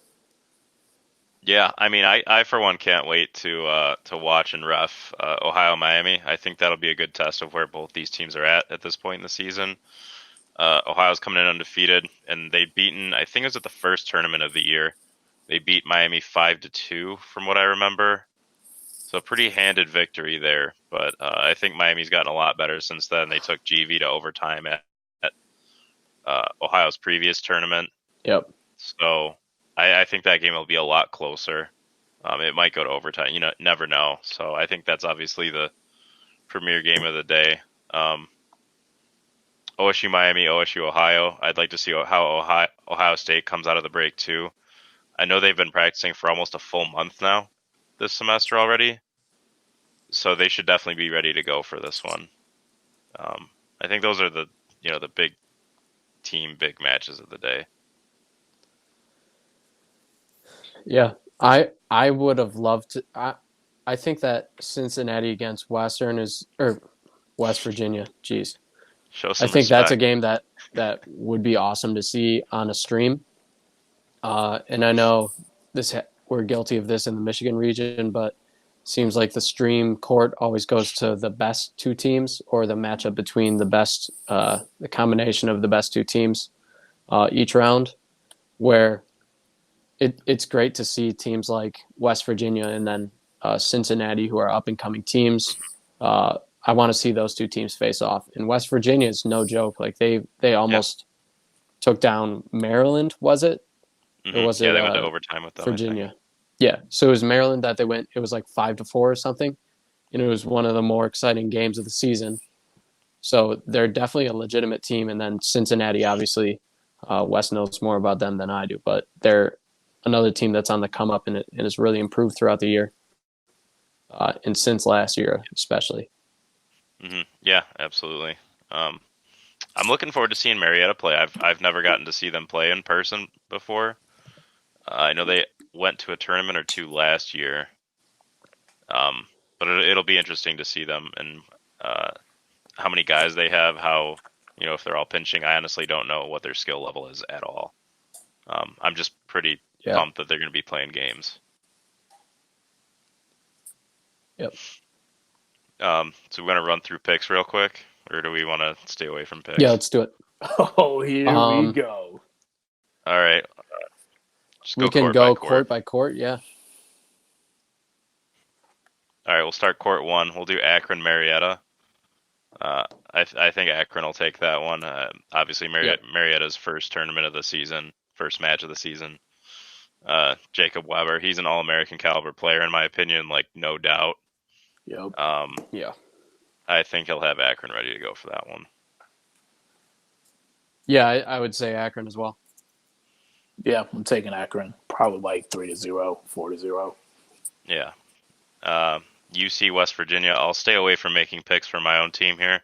Yeah, I mean, I for one can't wait to watch and ref Ohio Miami. I think that'll be a good test of where both these teams are at this point in the season. Ohio's coming in undefeated, and they've beaten. I think it was at the first tournament of the year. They beat Miami 5-2, from what I remember. So a pretty handed victory there. But I think Miami's gotten a lot better since then. They took GV to overtime at Ohio's previous tournament. Yep. So I think that game will be a lot closer. It might go to overtime. You never know. So I think that's obviously the premier game of the day. OSU Miami, OSU Ohio. I'd like to see how Ohio State comes out of the break too. I know they've been practicing for almost a full month now this semester already. So they should definitely be ready to go for this one. I think those are the big big matches of the day. Yeah, I would have loved to. I think that Cincinnati against West Virginia. Jeez, Show some I think respect. that's a game that would be awesome to see on a stream. And I know we're guilty of this in the Michigan region, but seems like the stream court always goes to the best two teams, or the matchup between the combination of the best two teams each round, where it's great to see teams like West Virginia and then Cincinnati, who are up and coming teams. I want to see those two teams face off. And West Virginia is no joke. Like they almost took down Maryland, was it? Mm-hmm. Or was it? They went to overtime with them. Virginia. Yeah. So it was Maryland that they went. It was like 5-4 or something and it was one of the more exciting games of the season. So they're definitely a legitimate team. And then Cincinnati, obviously, Wes knows more about them than I do, but they're another team that's on the come up and has really improved throughout the year, and since last year especially. Yeah, absolutely. I'm looking forward to seeing Marietta play. I've never gotten to see them play in person before. I know they went to a tournament or two last year, but it'll be interesting to see them and how many guys they have. How if they're all pinching. I honestly don't know what their skill level is at all. I'm just pretty pumped that they're going to be playing games. Yep. So we're going to run through picks real quick, or do we want to stay away from picks? Yeah, let's do it. Oh, here we go. All right. Just we can go court by court. Yeah. All right, we'll start court 1. We'll do Akron Marietta. I think Akron will take that one. Obviously, Marietta's first tournament of the season, first match of the season. Jacob Weber, he's an All-American caliber player, in my opinion, like no doubt. Yep. Yeah. I think he'll have Akron ready to go for that one. Yeah, I would say Akron as well. Yeah, I'm taking Akron. Probably like 3-0, 4-0. Yeah. UC West Virginia. I'll stay away from making picks for my own team here.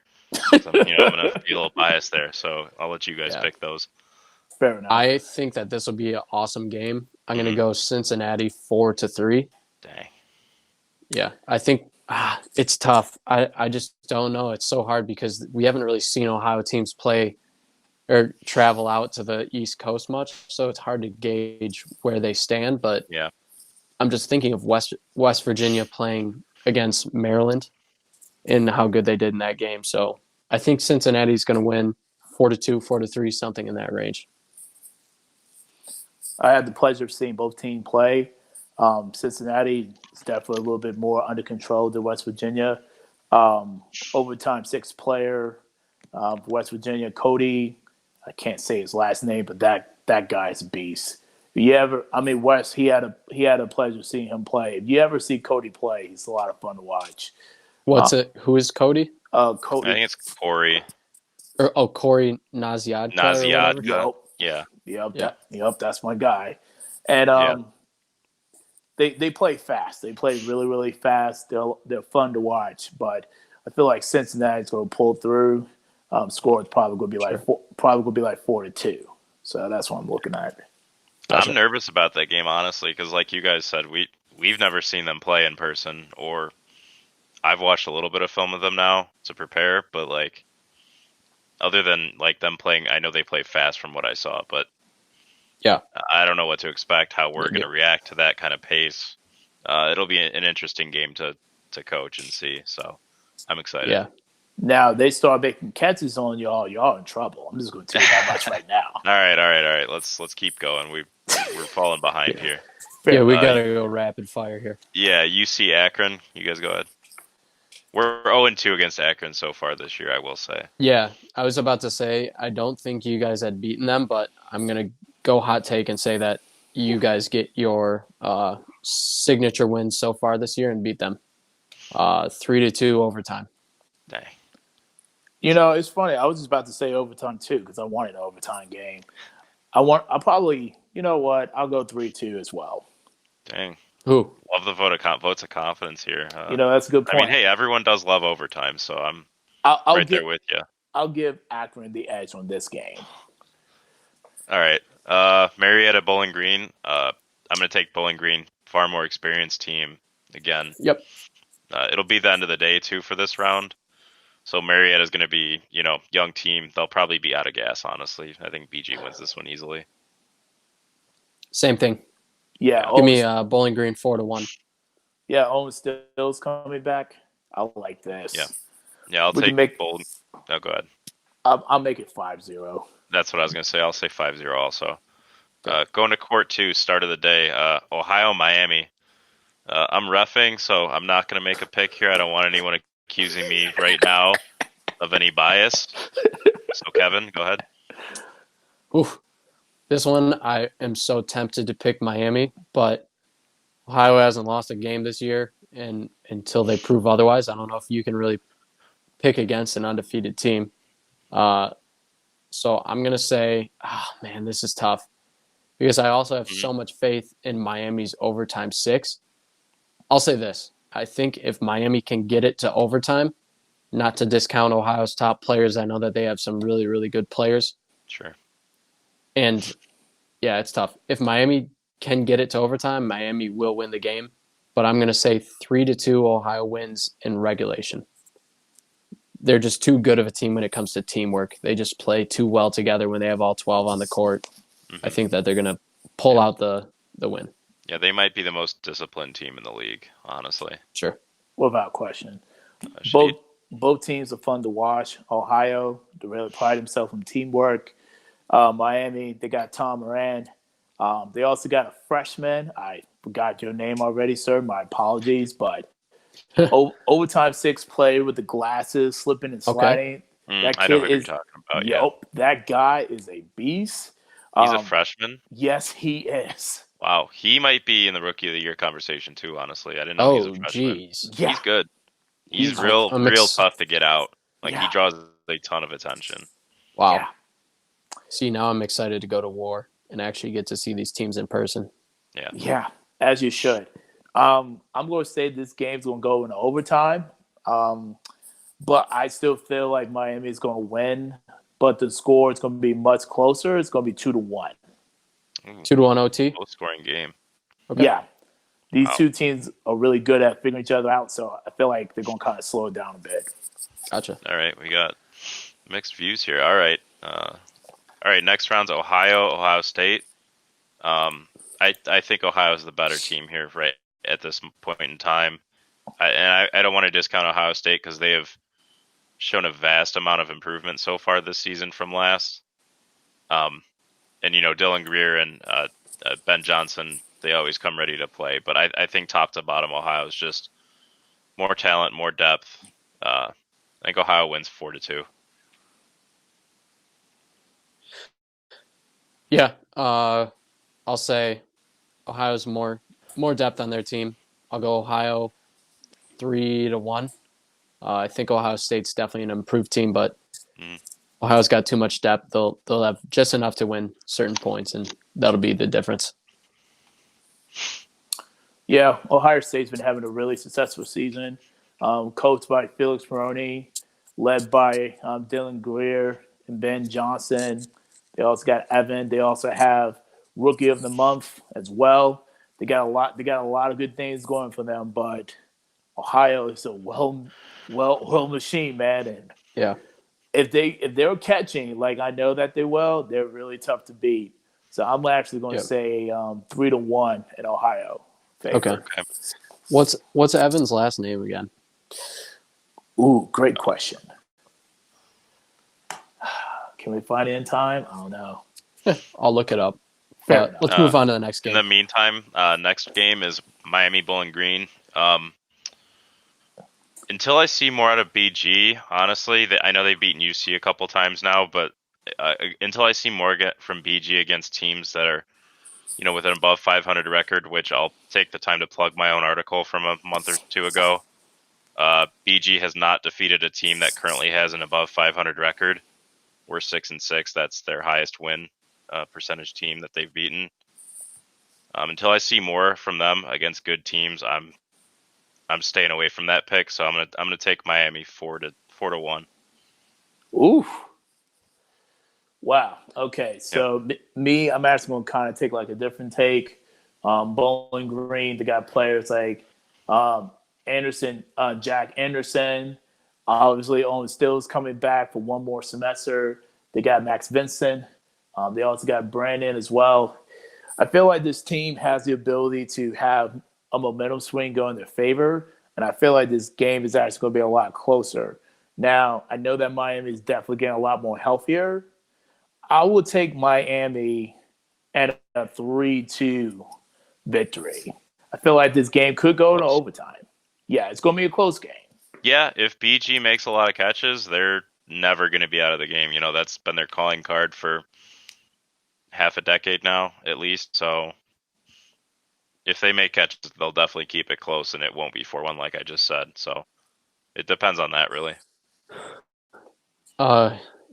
I'm going to be a little biased there, so I'll let you guys pick those. Fair enough. I think that this will be an awesome game. I'm going to go Cincinnati 4-3. Dang. Yeah, I think it's tough. I just don't know. It's so hard because we haven't really seen Ohio teams play or travel out to the East Coast much, so it's hard to gauge where they stand. But yeah, I'm just thinking of West Virginia playing against Maryland and how good they did in that game. So I think Cincinnati's going to win 4-2, 4-3, something in that range. I had the pleasure of seeing both teams play. Cincinnati is definitely a little bit more under control than West Virginia. Overtime 6th player, West Virginia, Cody. I can't say his last name, but that guy's a beast. Wes, he had a pleasure seeing him play. If you ever see Cody play, he's a lot of fun to watch. Who is Cody? Cody. I think it's Corey. Corey Naziad. Yep, that's my guy. And they play fast. They play really, really fast. They're fun to watch. But I feel like Cincinnati's going to pull through. Score is probably going to be like 4-2. So that's what I'm looking at. Gotcha. I'm nervous about that game, honestly, because like you guys said, we've never seen them play in person, or I've watched a little bit of film of them now to prepare, but like other than like them playing, I know they play fast from what I saw, but yeah, I don't know what to expect, how we're going to react to that kind of pace. It'll be an interesting game to coach and see, so I'm excited. Yeah. Now they start making catches on y'all in trouble. I'm just going to tell you that much right now. All right. Let's keep going. We're falling behind here. Yeah, we gotta go rapid fire here. Yeah, UC Akron. You guys go ahead. We're 0-2 against Akron so far this year, I will say. Yeah, I was about to say I don't think you guys had beaten them, but I'm gonna go hot take and say that you guys get your signature wins so far this year and beat them 3-2 overtime. Dang. It's funny. I was just about to say overtime too because I wanted an overtime game. I'll probably, I'll go 3-2 as well. Dang. Who? Love the votes of confidence here. That's a good point. I mean, hey, everyone does love overtime, so I'm there with you. I'll give Akron the edge on this game. All right. Marietta Bowling Green. I'm going to take Bowling Green. Far more experienced team again. Yep. It'll be the end of the day too for this round. So Marietta's going to be, young team. They'll probably be out of gas, honestly. I think BG wins this one easily. Same thing. Yeah. Give me Bowling Green 4-1. Yeah, Owen Stills coming back. I like this. Yeah, I'll take Bowling. No, go ahead. I'll make it 5-0. That's what I was going to say. I'll say 5-0 also. Going to court 2, start of the day. Ohio, Miami. I'm reffing, so I'm not going to make a pick here. I don't want anyone accusing me right now of any bias. So, Kevin, go ahead. Oof. This one, I am so tempted to pick Miami, but Ohio hasn't lost a game this year. and until they prove otherwise, I don't know if you can really pick against an undefeated team. So I'm gonna say, man, this is tough because I also have Mhm. so much faith in Miami's overtime 6. I'll say this: I think if Miami can get it to overtime, not to discount Ohio's top players, I know that they have some really, really good players, Sure. and yeah, it's tough. If Miami can get it to overtime, Miami will win the game. But I'm going to say 3-2 Ohio wins in regulation. They're just too good of a team when it comes to teamwork. They just play too well together when they have all 12 on the court. I Mhm. think that they're going to pull Yeah. out the win. Yeah, they might be the most disciplined team in the league, honestly. Sure. Without question. Shade. Both teams are fun to watch. Ohio, they really pride themselves in teamwork. Miami, they got Tom Moran. They also got a freshman. I forgot your name already, sir. My apologies. But overtime 6 player with the glasses, slipping and Okay. sliding. That I know kid who you're is, talking about. Yeah, yep, that guy is a beast. he's a Um, freshman. yes, he is. Wow, he might be in the rookie of the year conversation too. Honestly, I didn't know he's a Oh, freshman. geez. Yeah, He's good. He's he's, real tough to get out. Like he yeah, draws a ton of attention. yeah, Wow. See, now I'm excited to go to war and actually get to see these teams in person. Yeah. yeah, as you should. I'm going to say this game's going to go into overtime. But I still feel like Miami is going to win. But the score is going to be much closer. It's going to be 2-1. Ooh, 2-1 OT. low scoring game. Okay. Yeah, these Wow. two teams are really good at figuring each other out. So I feel like they're going to kind of slow it down a bit. Gotcha. All right, we got mixed views here. All right. All right. Next round's Ohio State. I think Ohio is the better team here right at this point in time. I don't want to discount Ohio State because they have shown a vast amount of improvement so far this season from last. And Dylan Greer and Ben Johnson, they always come ready to play. But I think top to bottom, Ohio is just more talent, more depth. I think Ohio wins 4-2. Yeah. I'll say Ohio's more depth on their team. I'll go Ohio 3-1. I think Ohio State's definitely an improved team, but Mm. Ohio's got too much depth. They'll have just enough to win certain points, and that'll be the difference. Yeah, Ohio State's been having a really successful season. Coached by Felix Peroni, led by Dylan Greer and Ben Johnson. They also got Evan. They also have Rookie of the Month as well. They got a lot. They got a lot of good things going for them. But Ohio is a well-oiled machine, man. And Yeah. if they're catching like I know that they will, they're really tough to beat. So I'm actually going to Yep. say 3-1 in Ohio Okay. favor. Okay. What's Evan's last name again? Ooh, great question. Can we find it in time? I don't know. I'll look it up. Fair But enough. let's move on to the next In game. the meantime, next game is Miami Bowling Green. Until I see more out of BG, honestly, I know they've beaten UC a couple times now, but until I see more from BG against teams that are, with an above 500 record, which I'll take the time to plug my own article from a month or two ago. BG has not defeated a team that currently has an above 500 record. We're 6-6. That's their highest win percentage team that they've beaten. Until I see more from them against good teams, I'm staying away from that pick. So I'm gonna take Miami 4-1. Ooh. Wow. Okay. Yep. So me, I'm actually going to kind of take like a different take. Bowling Green, they got players like Anderson, Jack Anderson. Obviously, Owen Stills coming back for one more semester. They got Max Vincent. They also got Brandon as well. I feel like this team has the ability to have a momentum swing go in their favor, and I feel like this game is actually going to be a lot closer. Now, I know that Miami is definitely getting a lot more healthier. I will take Miami at a 3-2 victory. I feel like this game could go to overtime. Yeah, it's going to be a close game. Yeah, if BG makes a lot of catches, they're never going to be out of the game. That's been their calling card for half a decade now, at least. So if they make catches, they'll definitely keep it close, and it won't be 4-1 like I just said. So it depends on that, really.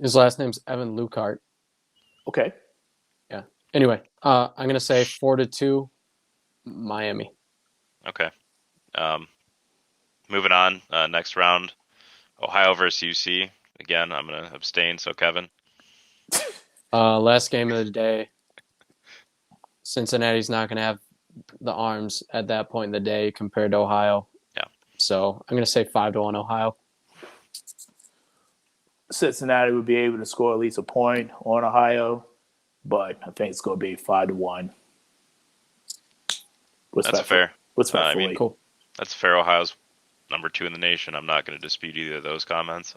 His last name's Evan Lukart. Okay. Yeah. Anyway, I'm gonna say 4-2, Miami. Okay. Moving on. Next round, Ohio versus UC. Again, I'm gonna abstain. So Kevin. Last game of the day. Cincinnati's not gonna have the arms at that point in the day compared to Ohio. Yeah. So I'm gonna say 5-1 Ohio. Cincinnati would be able to score at least a point on Ohio, but I think it's going to be 5-1. That's fair. Respectfully. I mean, Cool. That's fair. Ohio's number 2 in the nation. I'm not going to dispute either of those comments.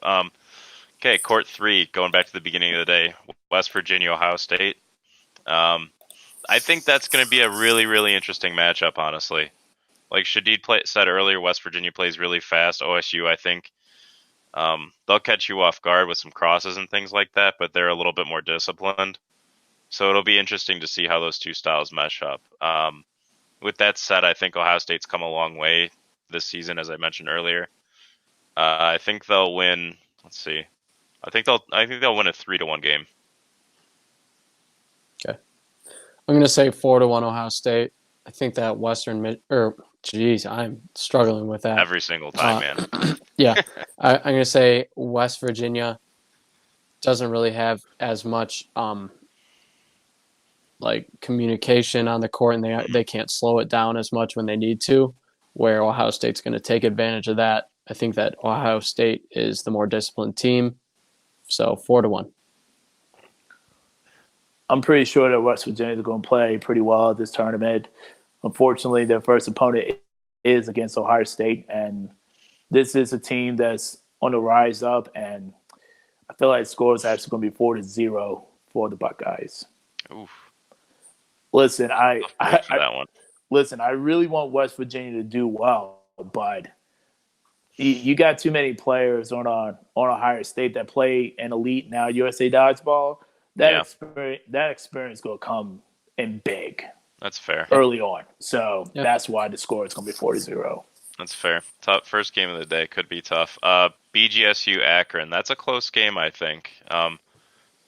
Okay, court 3. Going back to the beginning of the day, West Virginia, Ohio State. I think that's going to be a really, really interesting matchup. Honestly, like Shadid said earlier, West Virginia plays really fast. OSU, I think, they'll catch you off guard with some crosses and things like that, but they're a little bit more disciplined. So it'll be interesting to see how those two styles mesh up. With that said, I think Ohio State's come a long way this season, as I mentioned earlier. I think they'll win. Let's see. I think they'll win a 3-1 game. Okay. I'm gonna say 4-1 Ohio State. I think that I'm struggling with that. Every single time, man. Yeah. I'm gonna say West Virginia doesn't really have as much like communication on the court, and they can't slow it down as much when they need to, where Ohio State's going to take advantage of that. I think that Ohio State is the more disciplined team. So 4-1. I'm pretty sure that West Virginia is going to play pretty well at this tournament. Unfortunately, their first opponent is against Ohio State, and this is a team that's on the rise up, and I feel like the score is actually going to be 4-0 for the Buckeyes. Oof. Listen, that one. Listen, I really want West Virginia to do well, but you got too many players on Ohio State that play an elite now USA dodgeball. That experience is going to come in big. That's fair. Early on, so that's why the score is going to be 4-0. That's fair. Tough first game of the day could be tough. BGSU Akron. That's a close game, I think.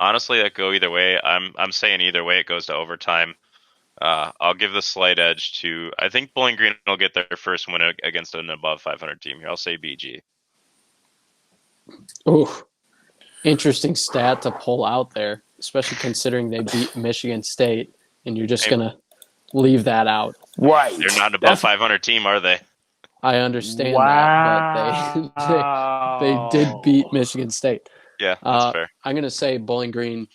Honestly, that go either way. I'm saying either way it goes to overtime. I'll give the slight edge to. I think Bowling Green will get their first win against an above 500 team here. I'll say BG. Ooh, interesting stat to pull out there, especially considering they beat Michigan State, and you're just gonna leave that out. Right? They're not an above 500 team, are they? I understand that, but they did beat Michigan State. Yeah, that's fair. I'm gonna say Bowling Green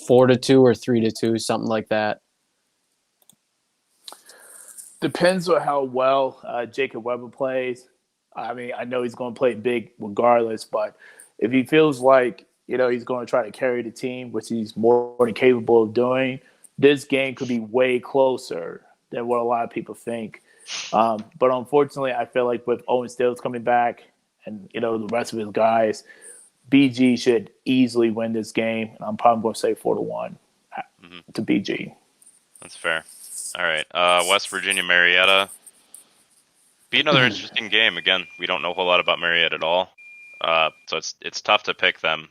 4-2 or 3-2, something like that. Depends on how well Jacob Weber plays. I mean, I know he's going to play big regardless, but if he feels like he's going to try to carry the team, which he's more than capable of doing, this game could be way closer than what a lot of people think. But unfortunately, I feel like with Owen Stills coming back and the rest of his guys, BG should easily win this game. And I'm probably going to say 4-1 to BG. That's fair. All right, West Virginia Marietta. Be another interesting game. Again, we don't know a whole lot about Marietta at all, so it's tough to pick them.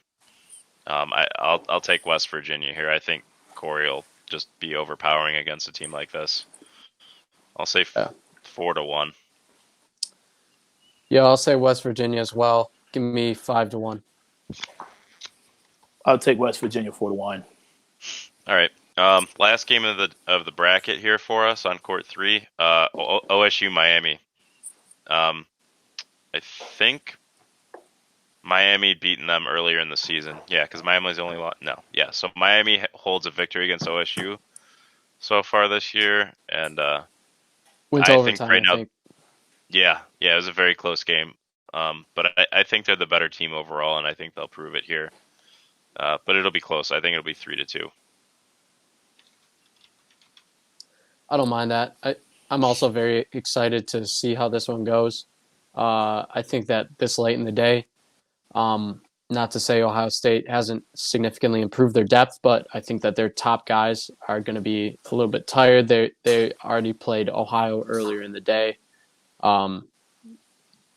I'll take West Virginia here. I think Corey will just be overpowering against a team like this. I'll say 4-1. Yeah, I'll say West Virginia as well. Give me 5-1. I'll take West Virginia 4-1. All right. Last game of the bracket here for us on court 3. OSU Miami. I think Miami beaten them earlier in the season. Yeah, because Miami's only lost. No, yeah. So Miami holds a victory against OSU so far this year, and went to overtime, think right now. Yeah, it was a very close game. But I think they're the better team overall, and I think they'll prove it here. But it'll be close. I think it'll be 3-2. I don't mind that. I'm also very excited to see how this one goes. I think that this late in the day, not to say Ohio State hasn't significantly improved their depth, but I think that their top guys are going to be a little bit tired. They already played Ohio earlier in the day. Um,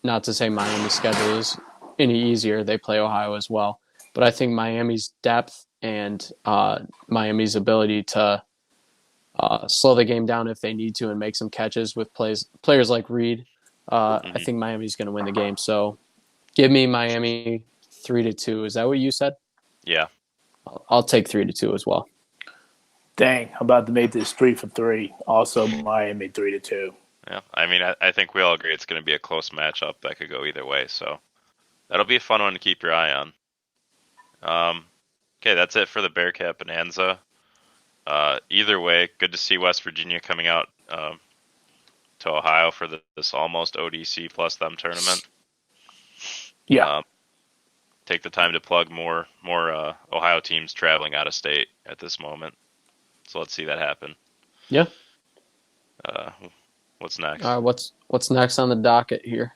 Not to say Miami's schedule is any easier. They play Ohio as well. But I think Miami's depth and Miami's ability to slow the game down if they need to and make some catches with players like Reed, I think Miami's going to win the game. So give me Miami 3-2. Is that what you said? Yeah. I'll take 3-2 as well. Dang, I'm about to make this 3 for 3. Also, Miami 3-2. Yeah. I mean, I think we all agree it's going to be a close matchup that could go either way. So that'll be a fun one to keep your eye on. Okay, that's it for the Bearcat Bonanza. Either way, good to see West Virginia coming out to Ohio for this almost ODC plus them tournament. Yeah. Take the time to plug more Ohio teams traveling out of state at this moment. So let's see that happen. Yeah. What's next? What's next on the docket here?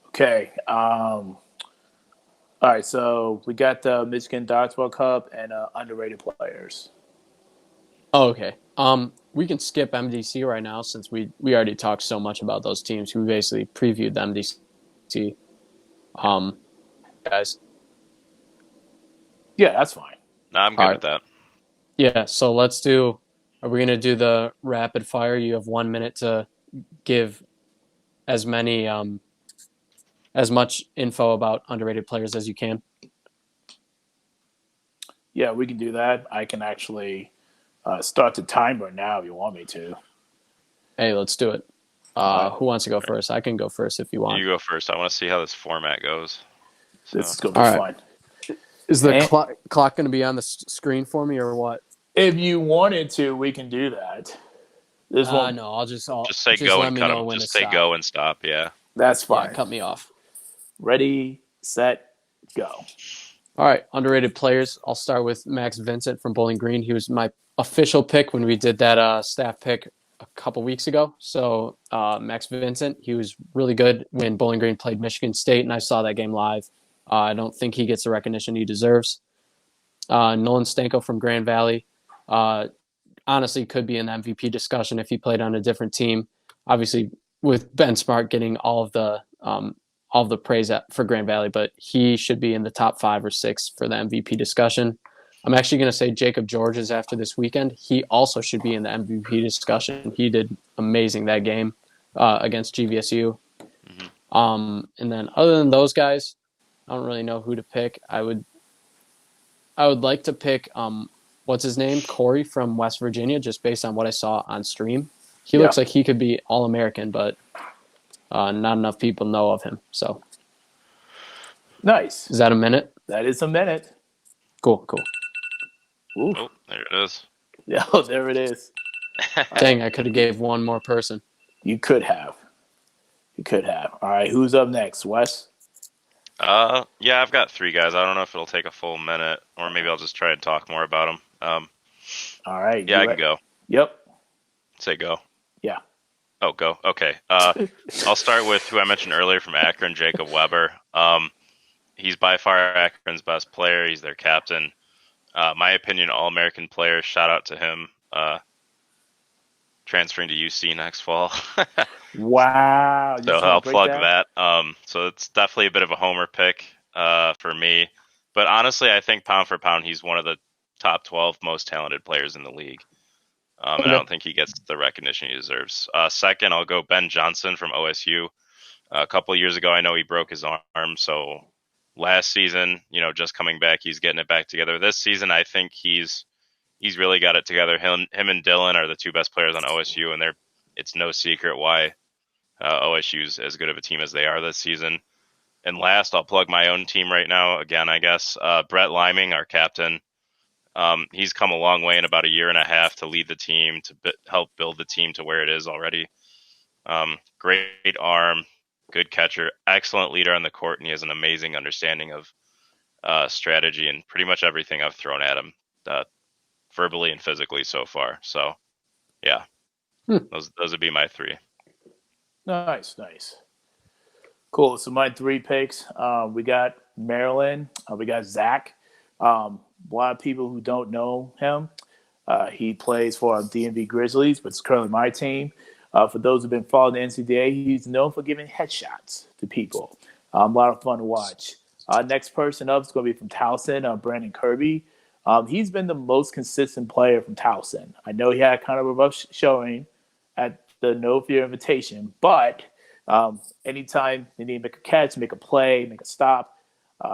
Okay. All right, so we got the Michigan Dodgeball Cup and underrated players. Oh, okay. We can skip MDC right now since we already talked so much about those teams. We basically previewed the MDC. Guys. Yeah, that's fine. No, I'm good with that. Yeah, so let's do. Are we gonna do the rapid fire? You have 1 minute to give as many as much info about underrated players as you can. Yeah, we can do that. I can actually start the timer now if you want me to. Hey, let's do it. Who wants to go first? I can go first if you want. You go first. I want to see how this format goes. So. This is going to be fun. Is the clock going to be on the screen for me or what? If you wanted to, we can do that. No, I'll just say go and cut them. Just say go and stop. Yeah, that's fine. Yeah, cut me off. Ready, set, go. All right, underrated players. I'll start with Max Vincent from Bowling Green. He was my official pick when we did that staff pick a couple weeks ago. So Max Vincent, he was really good when Bowling Green played Michigan State, and I saw that game live. I don't think he gets the recognition he deserves. Nolan Stanko from Grand Valley. Honestly, could be in the MVP discussion if he played on a different team. Obviously, with Ben Smart getting all of the praise for Grand Valley, but he should be in the top 5 or 6 for the MVP discussion. I'm actually going to say Jacob Georges after this weekend. He also should be in the MVP discussion. He did amazing that game against GVSU. And then other than those guys, I don't really know who to pick. I would like to pick what's his name, Corey from West Virginia, just based on what I saw on stream. He looks like he could be All-American, but not enough people know of him. So nice. Is that a minute? That is a minute. Cool. Ooh. Oh, there it is. Yeah, there it is. Dang, I could have gave one more person. You could have. All right, who's up next? Wes? Yeah, I've got 3 guys. I don't know if it'll take a full minute, or maybe I'll just try and talk more about them. All right. Yeah, I can go. Yep. Say go. Yeah. Oh, go. Okay. I'll start with who I mentioned earlier from Akron, Jacob Weber. He's by far Akron's best player. He's their captain. My opinion, All-American player. Shout out to him. Transferring to UC next fall. Wow. So I'll plug that. So it's definitely a bit of a homer pick for me. But honestly, I think pound for pound, he's one of the top 12 most talented players in the league. And I don't think he gets the recognition he deserves. Second, I'll go Ben Johnson from OSU. A couple of years ago, I know he broke his arm. So last season, just coming back, he's getting it back together. This season, I think he's really got it together. Him and Dylan are the 2 best players on OSU, and it's no secret why OSU's as good of a team as they are this season. And last, I'll plug my own team right now. Again, I guess Brett Liming, our captain. He's come a long way in about a year and a half to lead the team, to help build the team to where it is already. Great arm, good catcher, excellent leader on the court, and he has an amazing understanding of strategy and pretty much everything I've thrown at him, verbally and physically so far. So, yeah, those would be my 3. Nice. Cool. So my 3 picks, we got Maryland. We got Zach. A lot of people who don't know him, he plays for DMV Grizzlies, but it's currently my team. For those who've been following the NCAA, he's known for giving headshots to people. A lot of fun to watch. Next person up is going to be from Towson, Brandon Kirby. He's been the most consistent player from Towson. I know he had kind of a rough showing at the No Fear Invitation, but anytime they need to make a catch, make a play, make a stop,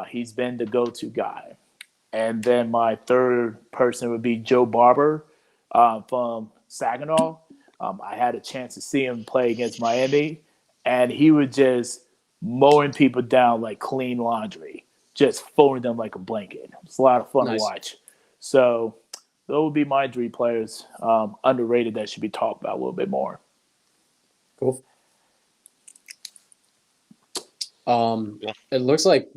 he's been the go-to guy. And then my third person would be Joe Barber from Saginaw. I had a chance to see him play against Miami, and he was just mowing people down like clean laundry, just folding them like a blanket. It's a lot of fun to watch. So those would be my three players, underrated, that should be talked about a little bit more. Cool. It looks like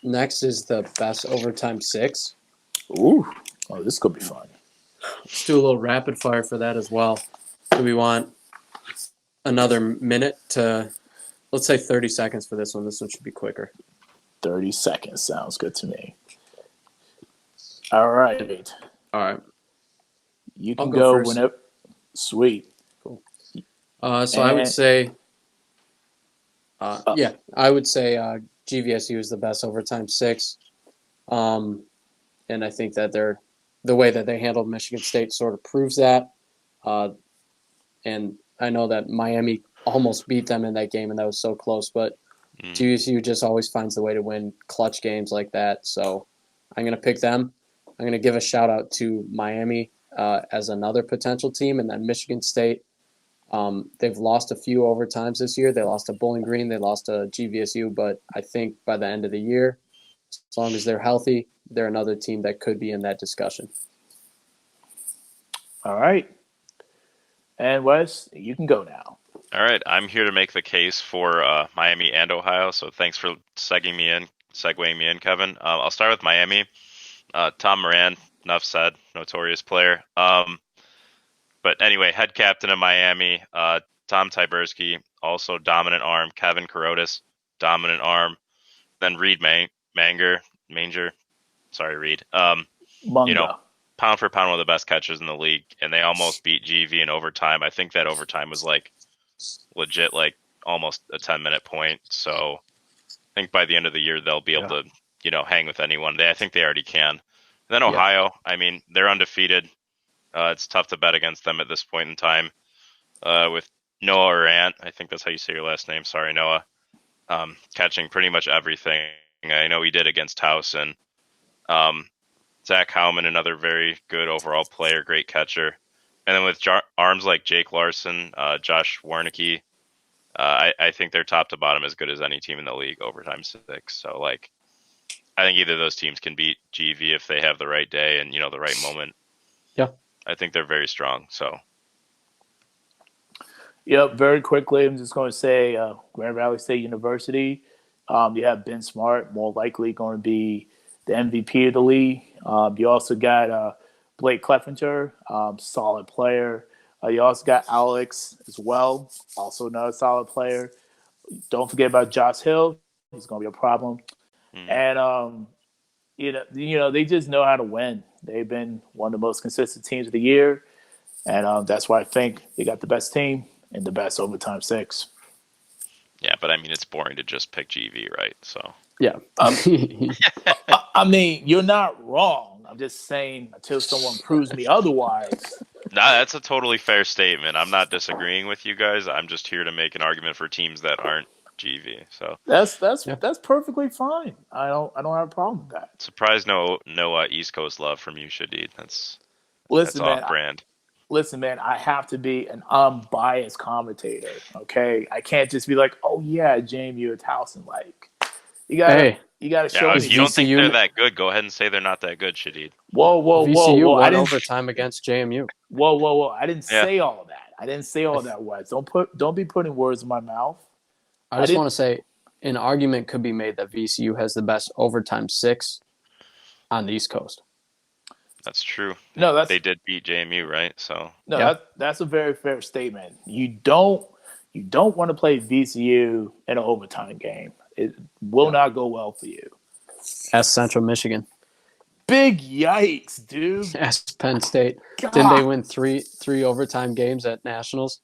next is the best overtime 6. Ooh, oh, this could be fun. Let's do a little rapid fire for that as well. Do we want another minute to, let's say 30 seconds for this one. This one should be quicker. 30 seconds sounds good to me. All right. All right. You can go first. whenever. Sweet. Cool. So I would say, I would say GVSU is the best overtime 6. And I think that the way that they handled Michigan State sort of proves that. And I know that Miami almost beat them in that game, and that was so close. But GVSU just always finds the way to win clutch games like that. So I'm going to pick them. I'm going to give a shout out to Miami as another potential team, and then Michigan State. They've lost a few overtimes this year. They lost to Bowling Green. They lost to GVSU. But I think by the end of the year, as long as they're healthy, they're another team that could be in that discussion. All right. And Wes, you can go now. All right, I'm here to make the case for Miami and Ohio. So thanks for segueing me in, Kevin. I'll start with Miami. Tom Moran, enough said, notorious player. But anyway, head captain of Miami, Tom Tyberski, also dominant arm. Kevin Karotis, dominant arm. Then Reed Manger. Reed. Pound for pound, one of the best catchers in the league, and they almost beat GV in overtime. I think that overtime was like legit, like almost a 10-minute point. So I think by the end of the year, they'll be able to, hang with anyone. I think they already can. And then Ohio, I mean, they're undefeated. It's tough to bet against them at this point in time. With Noah Orant, I think that's how you say your last name. Sorry, Noah. Catching pretty much everything. I know he did against Towson. Zach Howman, another very good overall player, great catcher. And then with arms like Jake Larson, Josh Warnicki, I think they're top to bottom as good as any team in the league, overtime 6. So, I think either of those teams can beat GV if they have the right day and, the right moment. Yeah. I think they're very strong, so. Yep, very quickly, I'm just going to say Grand Valley State University. You have Ben Smart, more likely going to be the MVP of the league. You also got Blake Cleffinger, solid player. You also got Alex as well, also another solid player. Don't forget about Josh Hill. He's going to be a problem. And, they just know how to win. They've been one of the most consistent teams of the year. And that's why I think they got the best team and the best overtime 6. Yeah, but I mean, it's boring to just pick GV, right? So. Yeah. I mean, you're not wrong. I'm just saying until someone proves me otherwise. Nah, that's a totally fair statement. I'm not disagreeing with you guys. I'm just here to make an argument for teams that aren't GV. So that's perfectly fine. I don't have a problem with that. Surprised no East Coast love from you, Shadid. That's man, off brand. Listen, man, I have to be an unbiased commentator. Okay, I can't just be like, oh yeah, JMU or Towson. You gotta show me. If you don't think they're that good, go ahead and say they're not that good, Shadid. Whoa! VCU I won didn't overtime against JMU. Whoa! I didn't say all that. Wes. Don't be putting words in my mouth. I just want to say an argument could be made that VCU has the best overtime 6 on the East Coast. That's true. No, they did beat JMU, right? So that's a very fair statement. You don't want to play VCU in an overtime game. It will not go well for you. as Central Michigan, Big yikes, dude. as Penn State. God. Didn't they win three overtime games at nationals?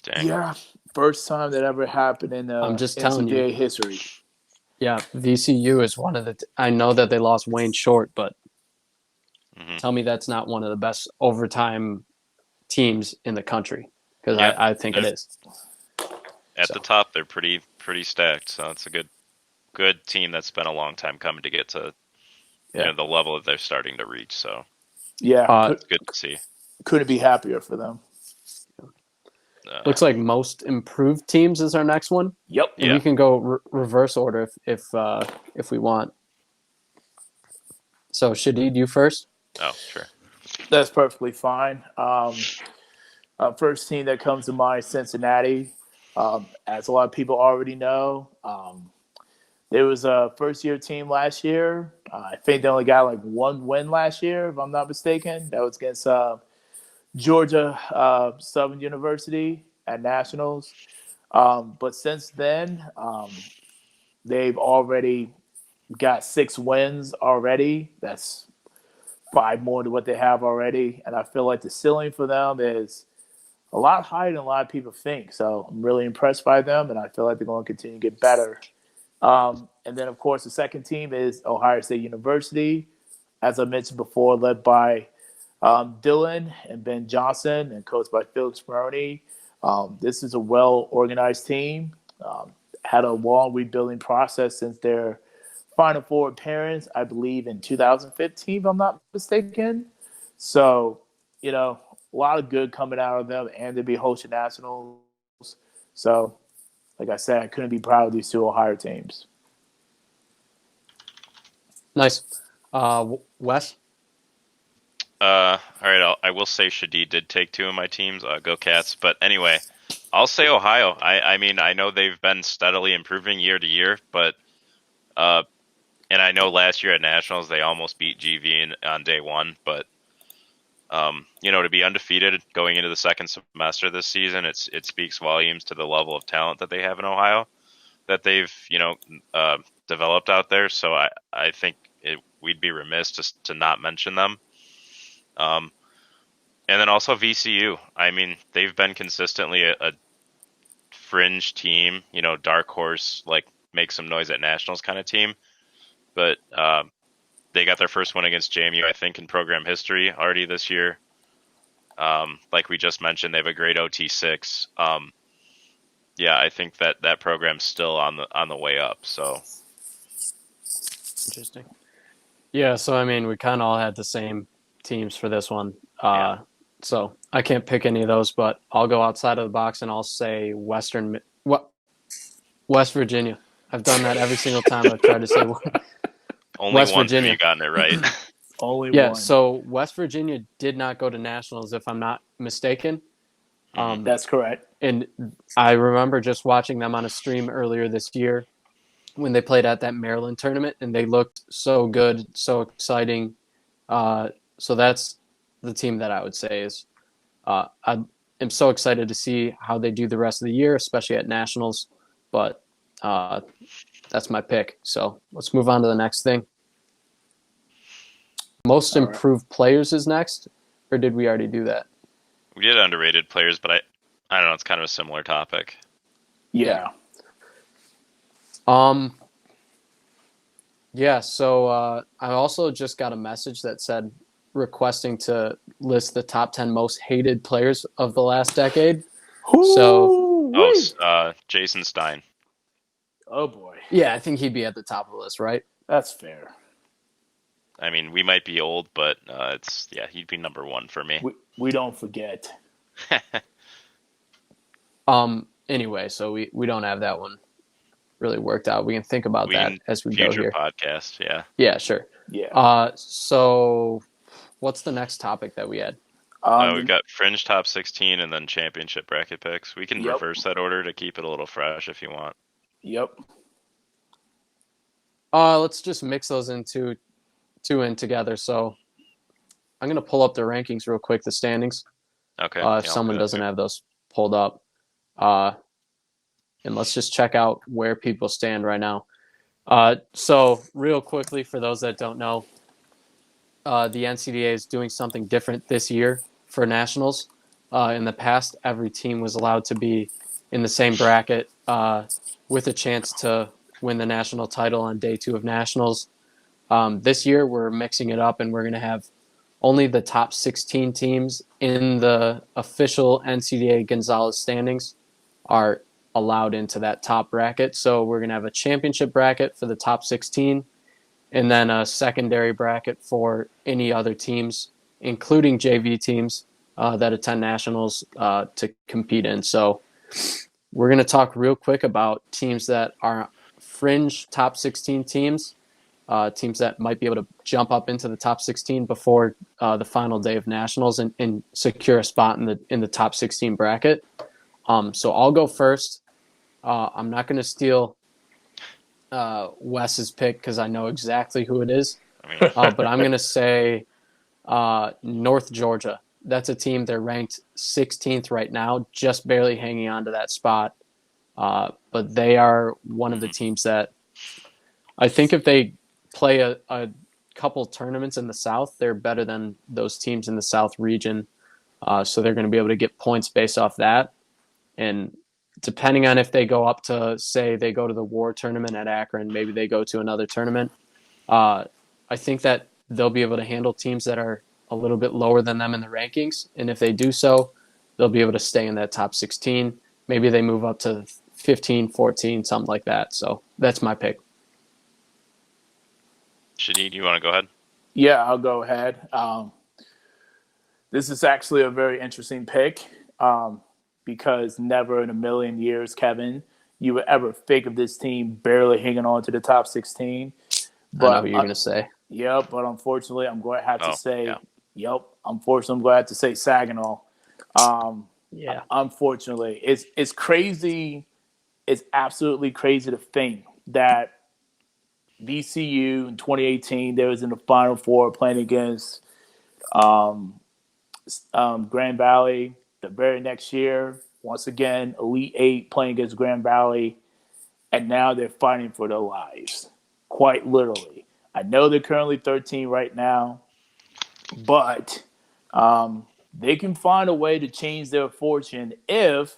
Dang. Yeah, first time that ever happened in I'm just telling you. NCAA history. Yeah, VCU is one of the. I know that they lost Wayne Short, but Mhm. tell me that's not one of the best overtime teams in the country, because Yeah, I think it is. At So. the top, they're pretty stacked. So it's a good team that's been a long time coming to get to the level that they're starting to reach. So Yeah, it's good to see. couldn't be happier for them. Looks like most improved teams is our next one. Yep. And we can go reverse order if we want. So Shadid, you first. Oh, sure. That's perfectly fine. First team that comes to mind, Cincinnati. As a lot of people already know, there was a first-year team last year. I think they only got like one win last year, if I'm not mistaken. That was against Georgia Southern University at Nationals. But since then, they've already got 6 wins already. That's 5 more than what they have already. And I feel like the ceiling for them is a lot higher than a lot of people think. So I'm really impressed by them, and I feel like they're going to continue to get better. And then, of course, the second team is Ohio State University, as I mentioned before, led by Dylan and Ben Johnson and coached by Felix Maroney. This is a well-organized team. Had a long rebuilding process since their Final Four appearance, I believe, in 2015, if I'm not mistaken. So, a lot of good coming out of them, and to be hosting nationals. So, like I said, I couldn't be proud of these 2 Ohio teams. Nice. Wes? All right, I will say Shadid did take 2 of my teams. Go Cats. But anyway, I'll say Ohio. I mean, I know they've been steadily improving year to year, but and I know last year at Nationals they almost beat GV on day 1, but to be undefeated going into the second semester this season, it speaks volumes to the level of talent that they have in Ohio, that they've developed out there. So I think we'd be remiss to not mention them. And then also VCU. I mean, they've been consistently a fringe team, dark horse, like make some noise at nationals kind of team. But they got their first win against JMU, I think, in program history already this year. Like we just mentioned, they have a great OT6. I think that program's still on the way up. So Interesting. Yeah, so I mean, we kind of all had the same teams for this one. So I can't pick any of those, but I'll go outside of the box and I'll say West Virginia. I've done that every single time I've tried to say only West one Virginia. You gotten it right. Only Yeah, one. so West Virginia did not go to nationals, if I'm not mistaken. That's correct. And I remember just watching them on a stream earlier this year when they played at that Maryland tournament, and they looked so good, so exciting. So that's the team that I would say is I am so excited to see how they do the rest of the year, especially at nationals. But that's my pick. So let's move on to the next thing. Most improved players is next, or did we already do that? We did underrated players, but I don't know. It's kind of a similar topic. Yeah. Yeah, so I also just got a message that said requesting to list the top 10 most hated players of the last decade. Jason Stein. Oh, boy. Yeah, I think he'd be at the top of the list, right? That's fair. I mean, we might be old, but he'd be number 1 for me. We don't forget. Anyway, so we don't have that one really worked out. We can think about that as we go here. Future podcast, yeah. Yeah, sure. Yeah. So what's the next topic that we had? We've got fringe top 16 and then championship bracket picks. We can reverse that order to keep it a little fresh if you want. Yep. Let's just mix those two in together. So I'm gonna pull up the rankings real quick, the standings. Okay. If someone doesn't have those pulled up, and let's just check out where people stand right now. So real quickly, for those that don't know, the NCDA is doing something different this year for nationals. In the past, every team was allowed to be in the same bracket with a chance to win the national title on day 2 of nationals. This year, we're mixing it up, and we're going to have only the top 16 teams in the official NCDA Gonzalez standings are allowed into that top bracket. So we're going to have a championship bracket for the top 16 and then a secondary bracket for any other teams, including JV teams that attend nationals to compete in. So we're going to talk real quick about teams that are fringe top 16 teams, teams that might be able to jump up into the top 16 before the final day of nationals and secure a spot in the top 16 bracket. So I'll go first. I'm not going to steal Wes's pick because I know exactly who it is. I mean, But I'm going to say North Georgia. That's a team. They're ranked 16th right now, just barely hanging on to that spot. But they are one of the teams that I think if they play a couple tournaments in the South, they're better than those teams in the South region. So they're going to be able to get points based off that. And depending on if they go up to, say, they go to the War tournament at Akron, maybe they go to another tournament, I think that they'll be able to handle teams that are a little bit lower than them in the rankings. And if they do so, they'll be able to stay in that top 16. Maybe they move up to 15, 14, something like that. So that's my pick. Shadid, you want to go ahead? Yeah, I'll go ahead. This is actually a very interesting pick because never in a million years, Kevin, you would ever think of this team barely hanging on to the top 16. But I know what you're going to say. Yeah, but unfortunately, I'm going to have to say, yeah. Unfortunately, I'm going to have to say Saginaw. Yeah. Unfortunately, it's crazy. It's absolutely crazy to think that VCU in 2018 they was in the Final Four playing against Grand Valley. The very next year, once again, Elite Eight playing against Grand Valley, and now they're fighting for their lives, quite literally. I know they're currently 13 right now, but they can find a way to change their fortune if,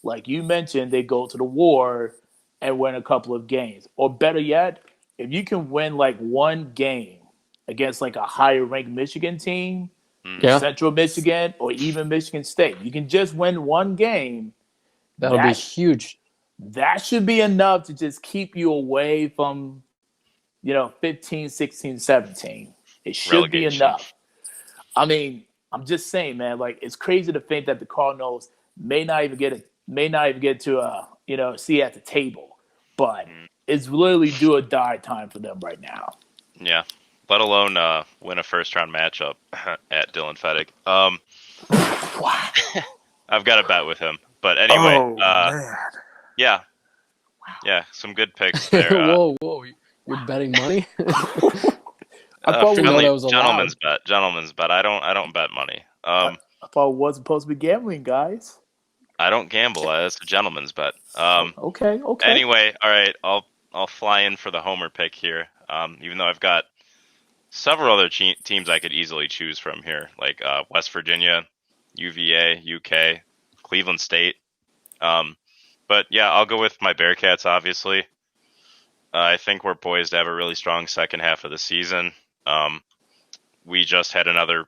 like you mentioned, they go to the War and win a couple of games. Or better yet, if you can win like one game against like a higher ranked Michigan team, Yeah. Central Michigan, or even Michigan State, you can just win one game. That'll be huge. That should be enough to just keep you away from 15, 16, 17. It should Relegation. be enough. I mean, I'm just saying, man, like it's crazy to think that the Cardinals may not even get to a seat at the table. But it's literally do or die time for them right now. Yeah. Let alone win a first round matchup at Dylan Fettig. I've got a bet with him. But anyway, man. Yeah. Yeah, some good picks there. Whoa, you're betting money? I thought that was allowed. Gentleman's bet. I don't bet money. I thought it wasn't supposed to be gambling, guys. I don't gamble. It's a gentleman's bet. Okay. Anyway, all right. I'll fly in for the homer pick here. Even though I've got several other teams I could easily choose from here, like West Virginia, UVA, UK, Cleveland State. But yeah, I'll go with my Bearcats. Obviously, I think we're poised to have a really strong second half of the season. We just had another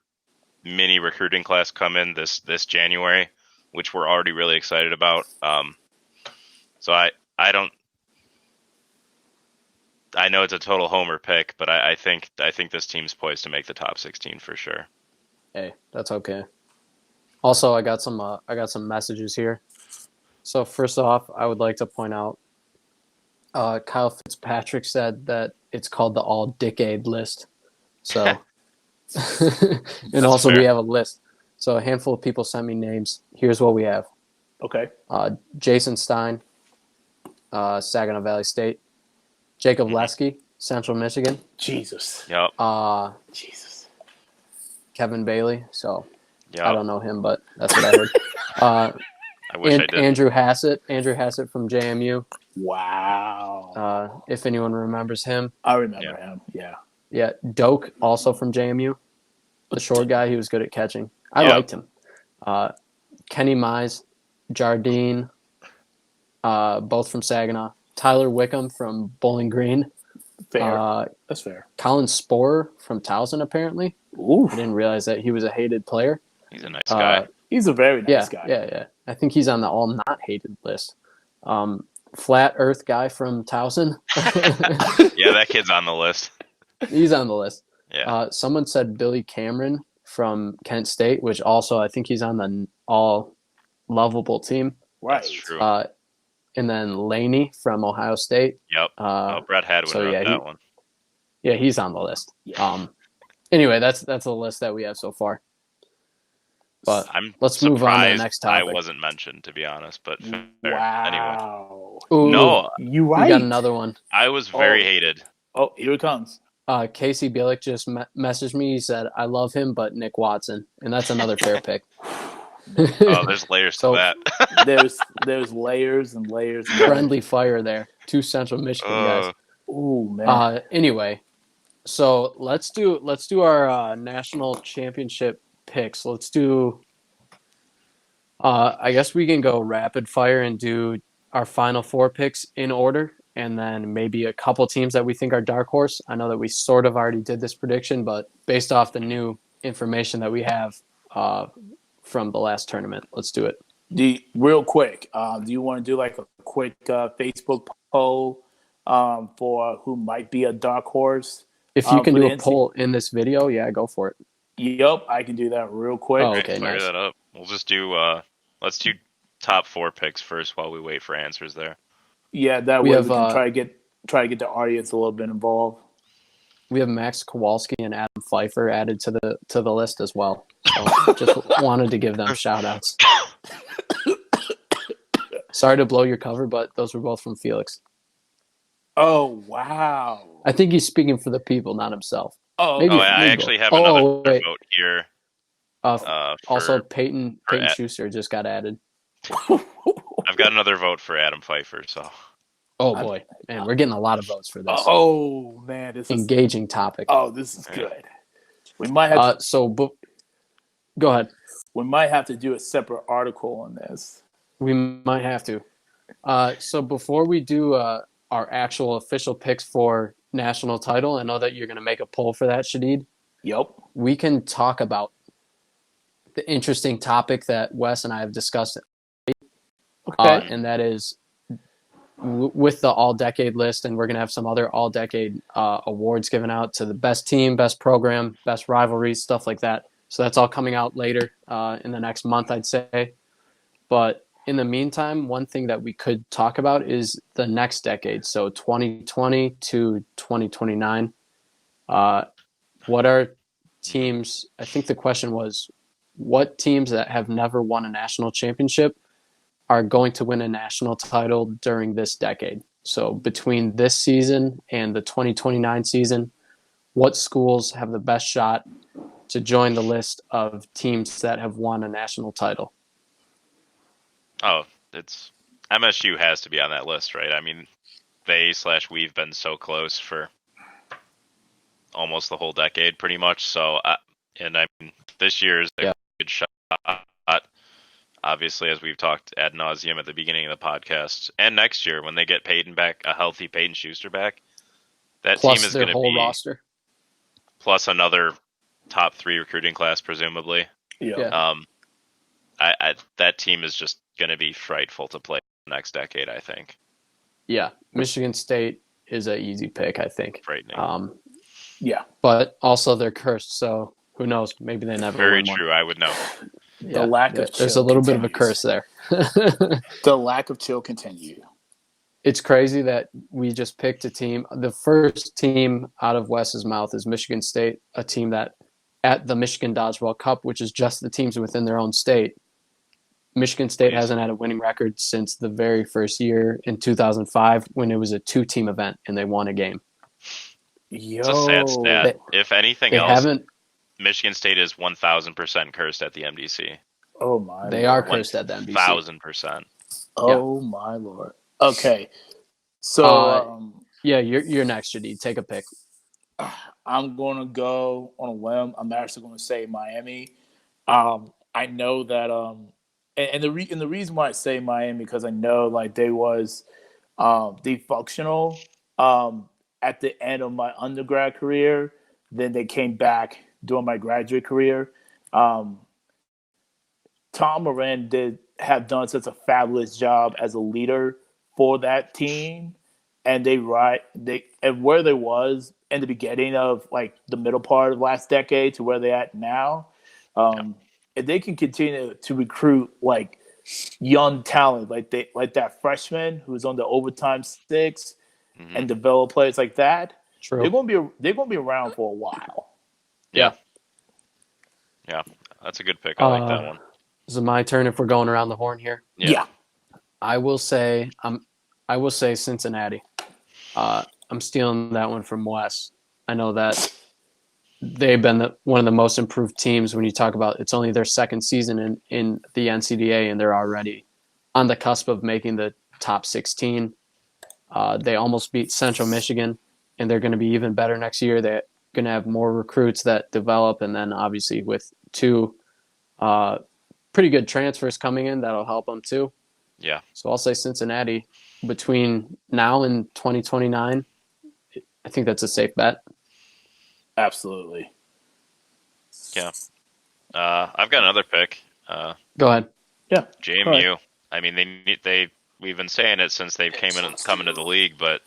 mini recruiting class come in this January, which we're already really excited about. So I know it's a total homer pick, but I think this team's poised to make the top 16 for sure. Hey, that's okay. Also, I got some messages here. So first off, I would like to point out Kyle Fitzpatrick said that it's called the all decade list. So and also fair. we have a list. So a handful of people sent me names. Here's what we have. Okay. Jason Stein, Saginaw Valley State. Jacob Lesky, Central Michigan. Jesus. Yep. Jesus. Kevin Bailey. So Yep. I don't know him, but that's what I heard. I wish I did. Andrew Hassett from JMU. Wow. If anyone remembers him. I remember him. Yeah. Yeah, Doak, also from JMU. The short guy, he was good at catching. I Yeah. liked him. Kenny Mize, Jardine, both from Saginaw. Tyler Wickham from Bowling Green. Fair. That's fair. Colin Sporer from Towson, apparently. Ooh. I didn't realize that he was a hated player. He's a nice guy. He's a very nice guy. Yeah. I think he's on the all not hated list. Flat Earth guy from Towson. Yeah, that kid's on the list. He's on the list. Yeah. Someone said Billy Cameron from Kent State, which also I think he's on the all lovable team. Right. That's true. And then Laney from Ohio State. Yep. Brett Hadwin wrote that one. Yeah, he's on the list. Yeah. Anyway, that's the list that we have so far. But I'm let's move on to the next I topic. wasn't mentioned, to be honest, but fair. Anyway, Wow. Ooh, no, You right. we got another one. I was very hated. Oh, here it comes. Casey Bielik just messaged me. He said, "I love him, but Nick Watson," and that's another fair pick. Oh, there's layers So- to that. There's layers and layers. And Friendly fire there. Two Central Michigan guys. Ooh, man. Anyway, so let's do our national championship picks. Let's do. I guess we can go rapid fire and do our final four picks in order, and then maybe a couple teams that we think are dark horse. I know that we sort of already did this prediction, but based off the new information that we have from the last tournament, let's do it. Real quick, do you want to do like a quick Facebook poll for who might be a dark horse? If you can for do the a poll in this video, yeah, go for it. Yep, I can do that real quick. Oh, okay, Fire nice. that up. We'll just do. Let's do top four picks first while we wait for answers there. Yeah, that We way have, we can try to get the audience a little bit involved. We have Max Kowalski and Adam Pfeiffer added to the list as well. So just wanted to give them shout outs. Sorry to blow your cover, but those were both from Felix. Oh wow! I think he's speaking for the people, not himself. Oh, Maybe- Oh, I maybe actually both. have another wait. vote here. For, Also, Peyton Ed. Schuster just got added. I've got another vote for Adam Pfeiffer. So Oh boy, man, we're getting a lot of votes for this oh man, this is engaging topic. this is good. We might have Go ahead. we might have to do a separate article on this. We might have to. So before we do our actual official picks for national title, I know that you're going to make a poll for that, Shadid. Yep. We can talk about the interesting topic that Wes and I have discussed, Okay. and that is with the all-decade list, and we're going to have some other all-decade awards given out to the best team, best program, best rivalry, stuff like that. So that's all coming out later in the next month, I'd say. But in the meantime, one thing that we could talk about is the next decade, so 2020 to 2029. What are teams? I think the question was, what teams that have never won a national championship are going to win a national title during this decade? So between this season and the 2029 season, what schools have the best shot to join the list of teams that have won a national title? Oh, it's MSU has to be on that list, right? I mean, we've been so close for almost the whole decade, pretty much. So, and I mean, this year is a good shot. Obviously, as we've talked ad nauseum at the beginning of the podcast, and next year when they get Peyton back, a healthy Peyton Schuster back, that Plus team is their going to whole be roster. plus another top 3 recruiting class, presumably. Yeah. That team is just going to be frightful to play next decade, I think. Yeah, Michigan State is an easy pick, I think. Frightening. Yeah. But also they're cursed, so who knows? Maybe they never Very win one. true. I would know. Yeah, The lack of there's chill a little bit of a continues. curse there. The lack of chill continue. It's crazy that we just picked a team. The first team out of Wes's mouth is Michigan State, a team that at the Michigan Dodgeball Cup, which is just the teams within their own state. Michigan State hasn't had a winning record since the very first year in 2005 when it was a 2-team event and they won a game. Yo, It's a sad stat. If anything They else, haven't. Michigan State is 1,000% cursed at the MDC. Oh my. They Lord. are cursed at the MDC. 1,000%. Oh my lord. Okay. So Yeah, you're next, Jadid. Take a pick. I'm going to go on a whim. I'm actually going to say Miami. I know that, and the reason why I say Miami because I know like they was defunctional at the end of my undergrad career. Then they came back during my graduate career. Um, Tom Moran did have done such a fabulous job as a leader for that team, and they and where they was in the beginning of like the middle part of last decade to where they at now. Yeah. If they can continue to recruit like young talent, like that freshman who's on the overtime six, Hmm. and develop players like that, True. they're gonna be around for a while. Yeah. Yeah. Yeah. That's a good pick. I like that Uh, one. is it my turn if we're going around the horn here? Yeah. Yeah, I will say Cincinnati. I'm stealing that one from Wes. I know that they've been one of the most improved teams when you talk about it's only their second season in the NCDA and they're already on the cusp of making the top 16. They almost beat Central Michigan, and they're going to be even better next year. They're going to have more recruits that develop, and then obviously with two pretty good transfers coming in, that'll help them too. Yeah. So I'll say Cincinnati between now and 2029. I think that's a safe bet. absolutely. Yeah. I've got another pick. Go ahead. Yeah, all right. JMU. I mean, we've been saying it since they've come into the league, but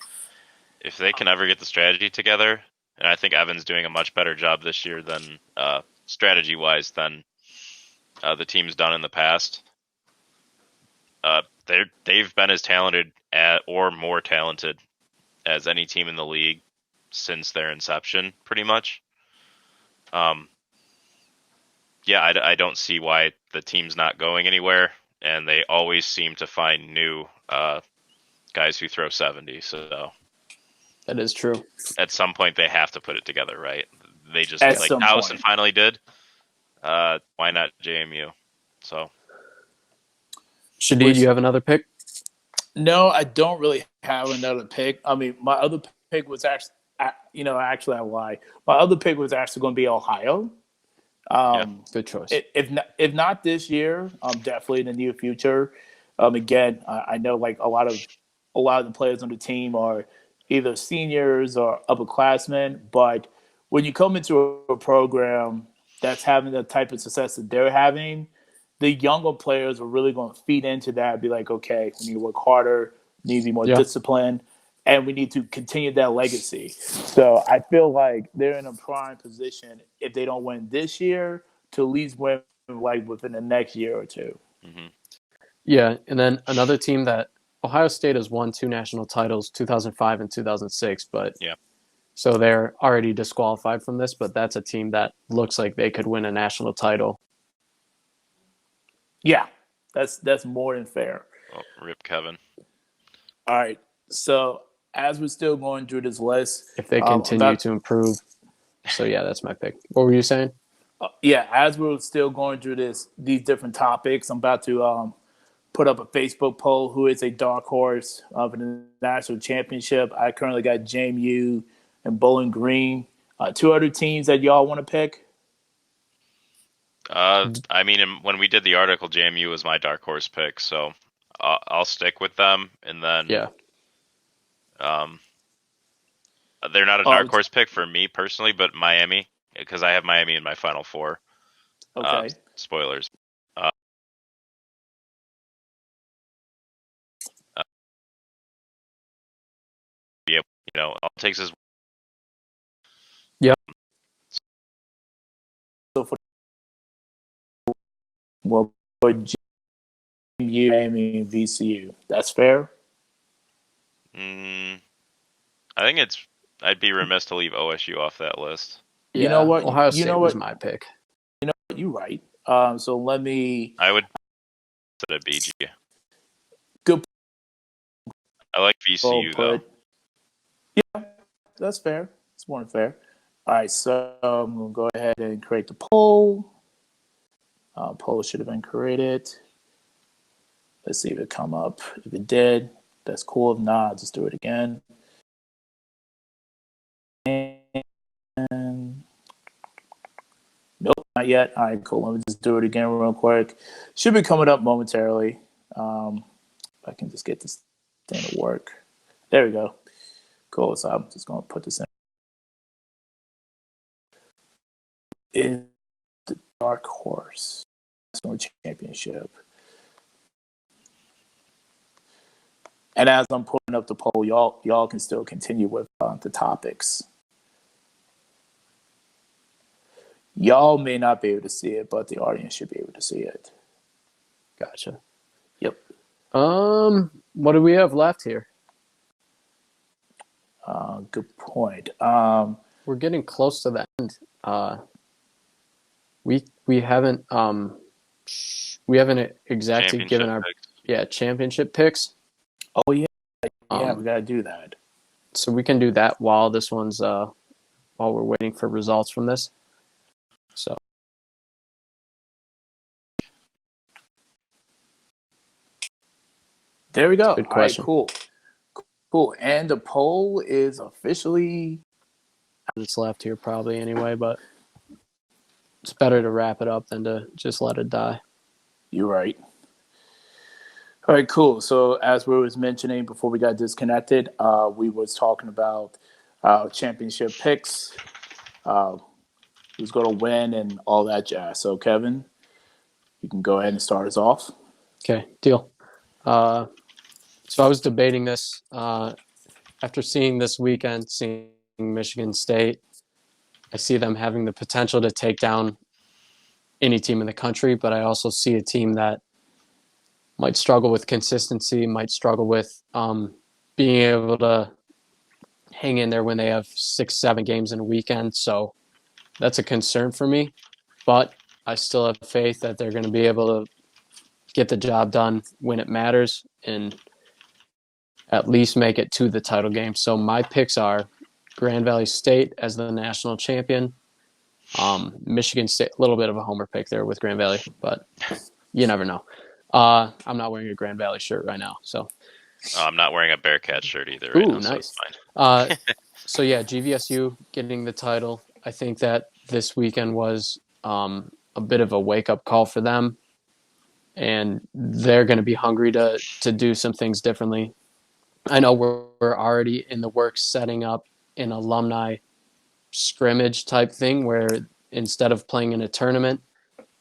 if they can ever get the strategy together, and I think Evan's doing a much better job this year than strategy wise than the team's done in the past. They've been as talented or more talented as any team in the league since their inception, pretty much. Yeah, I don't see why the team's not going anywhere, and they always seem to find new guys who throw 70. So That is true. at some point they have to put it together, right? They just At like some Towson point. finally did. Why not JMU? So Shadid, Which you have another pick? no, I don't really have another pick. I mean, my other pick was actually I lie. My other pick was actually going to be Ohio. yeah, Good choice. If not this year, definitely in the near future. Again, I know like a lot of the players on the team are either seniors or upperclassmen, but when you come into a program that's having the type of success that they're having, the younger players are really going to feed into that and be like, okay, we need to work harder, we need to be more Yeah. disciplined, and we need to continue that legacy. So I feel like they're in a prime position if they don't win this year to at least win like within the next year or two. hmm Yeah, and then another team that Ohio State has won two national titles, 2005 and 2006, but yeah, so they're already disqualified from this, but that's a team that looks like they could win a national title. Yeah, that's more than fair. well, rip Kevin. All right, so as we're still going through this list, If they continue to improve. So yeah, that's my pick. What were you saying? yeah, as we're still going through these different topics, I'm about to put up a Facebook poll. Who is a dark horse for the national championship? I currently got JMU and Bowling Green. Two other teams that y'all want to pick? I mean, when we did the article, JMU was my dark horse pick, so I'll stick with them. And then, Yeah. um, they're not a dark horse pick for me personally, but Miami, because I have Miami in my final four. Okay. Spoilers. Yeah, all it takes is Yep. So for well, for JMU, Miami, and VCU, that's fair. I think I'd be remiss to leave OSU off that list. You know Yeah. what? Ohio You State know was what? my pick. You're right. So let me. I would put a BG. Good I like poll VCU though. put. Yeah, that's fair. It's more than fair. All right, so I'm gonna go ahead and create the poll. Poll should have been created. Let's see if it come up. If it did, That's cool. If not, just do it again. And nope, not yet. All right, cool. Let me just do it again real quick. Should be coming up momentarily. If I can just get this thing to work. There we go. Cool. So I'm just going to put this in. Is the Dark Horse National Championship. And as I'm putting up the poll, y'all can still continue with the topics. Y'all may not be able to see it, but the audience should be able to see it. Gotcha. Yep. What do we have left here? Good point. We're getting close to the end. We haven't exactly given our championship picks. Oh yeah, we gotta do that. So we can do that while this one's while we're waiting for results from this. So there we go. Good question. All right, cool. And the poll is officially. it's left here probably anyway, but it's better to wrap it up than to just let it die. You're right. All right, cool. So as we was mentioning before we got disconnected, we was talking about championship picks, who's going to win and all that jazz. So Kevin, you can go ahead and start us off. Okay, deal. So I was debating this after seeing this weekend, seeing Michigan State. I see them having the potential to take down any team in the country, but I also see a team that might struggle with consistency, might struggle with being able to hang in there when they have 6-7 games in a weekend. So that's a concern for me, but I still have faith that they're going to be able to get the job done when it matters and at least make it to the title game. So my picks are Grand Valley State as the national champion, Michigan State, a little bit of a homer pick there with Grand Valley, but you never know. I'm not wearing a Grand Valley shirt right now, so. I'm not wearing a Bearcat shirt either right now, nice. so it's fine. So yeah, GVSU getting the title. I think that this weekend was a bit of a wake-up call for them, and they're going to be hungry to do some things differently. I know we're already in the works setting up an alumni scrimmage type thing where instead of playing in a tournament,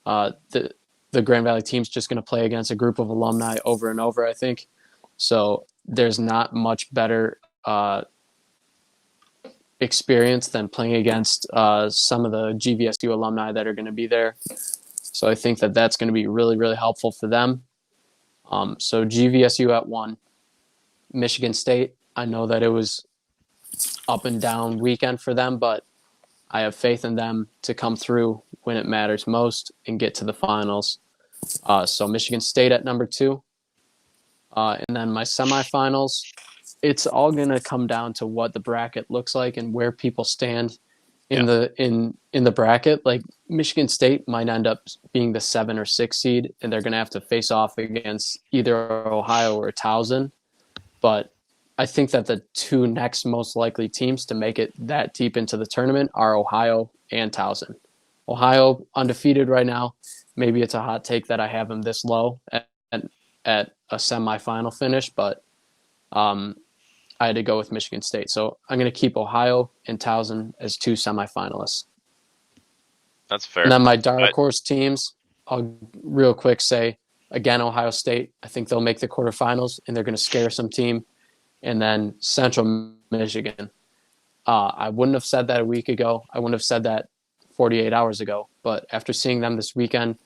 the Grand Valley team's just going to play against a group of alumni over and over, I think. So there's not much better experience than playing against some of the GVSU alumni that are going to be there. So I think that that's going to be really, really helpful for them. So GVSU at 1. Michigan State, I know that it was up and down weekend for them, but I have faith in them to come through when it matters most and get to the finals. So Michigan State at number 2. And then my semifinals, it's all going to come down to what the bracket looks like and where people stand in the bracket. Like Michigan State might end up being the 7 or 6 seed, and they're going to have to face off against either Ohio or Towson. But I think that the 2 next most likely teams to make it that deep into the tournament are Ohio and Towson. Ohio undefeated right now. Maybe it's a hot take that I have them this low at a semifinal finish, but I had to go with Michigan State. So I'm going to keep Ohio and Towson as 2 semifinalists. That's fair. And then my dark horse teams, I'll real quick say, again, Ohio State. I think they'll make the quarterfinals, and they're going to scare some team. And then Central Michigan. I wouldn't have said that a week ago. I wouldn't have said that 48 hours ago. But after seeing them this weekend,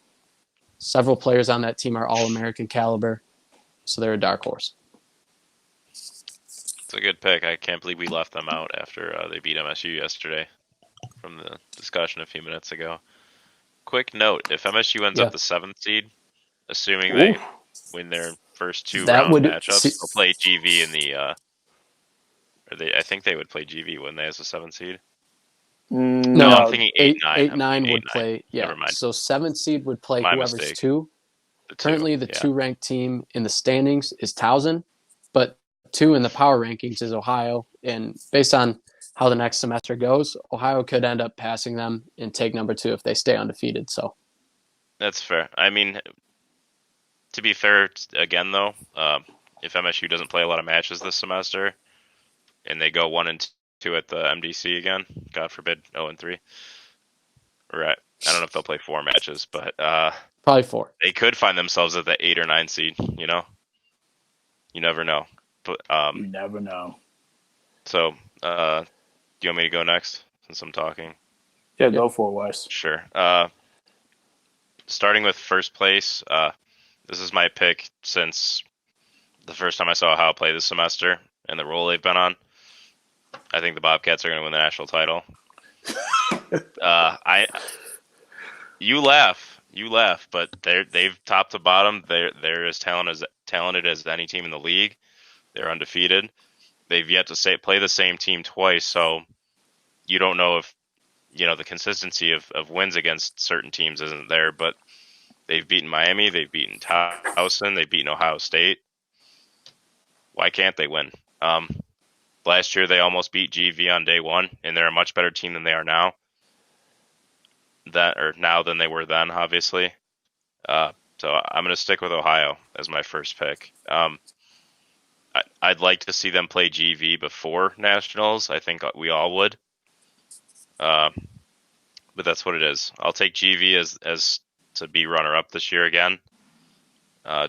several players on that team are All-American caliber, so they're a dark horse. It's a good pick. I can't believe we left them out after they beat MSU yesterday from the discussion a few minutes ago. Quick note, if MSU ends up the 7th seed, assuming they win their first 2 round matchups, they'll play GV in the I think they would play GV, wouldn't they, as a 7th seed? No, I'm thinking 8-9. 8-9 would play. Yeah, never mind. So 7th seed would play My whoever's mistake. 2. Currently, the 2 ranked team in the standings is Towson, but 2 in the power rankings is Ohio. And based on how the next semester goes, Ohio could end up passing them and take number 2 if they stay undefeated. So That's fair. I mean, to be fair, again though, if MSU doesn't play a lot of matches this semester, and they go 1-2 at the MDC again, God forbid 0-3, right? I don't know if they'll play 4 matches, but probably 4. they could find themselves at the 8 or 9 seed. You know, you never know. But You never know. so, do you want me to go next since I'm talking? Yeah, go for it, Wes. Sure. Starting with first place, this is my pick since the first time I saw Ohio play this semester and the role they've been on. I think the Bobcats are going to win the national title. You laugh, but they've top to bottom. They're as talented as any team in the league. They're undefeated. They've yet to play the same team twice, so you don't know if the consistency of wins against certain teams isn't there. But they've beaten Miami, they've beaten Towson, they've beaten Ohio State. Why can't they win? Last year they almost beat GV on day one, and they're a much better team than they are now. Now than they were then, obviously. So I'm going to stick with Ohio as my first pick. I'd like to see them play GV before Nationals. I think we all would. But that's what it is. I'll take GV as to be runner-up this year again.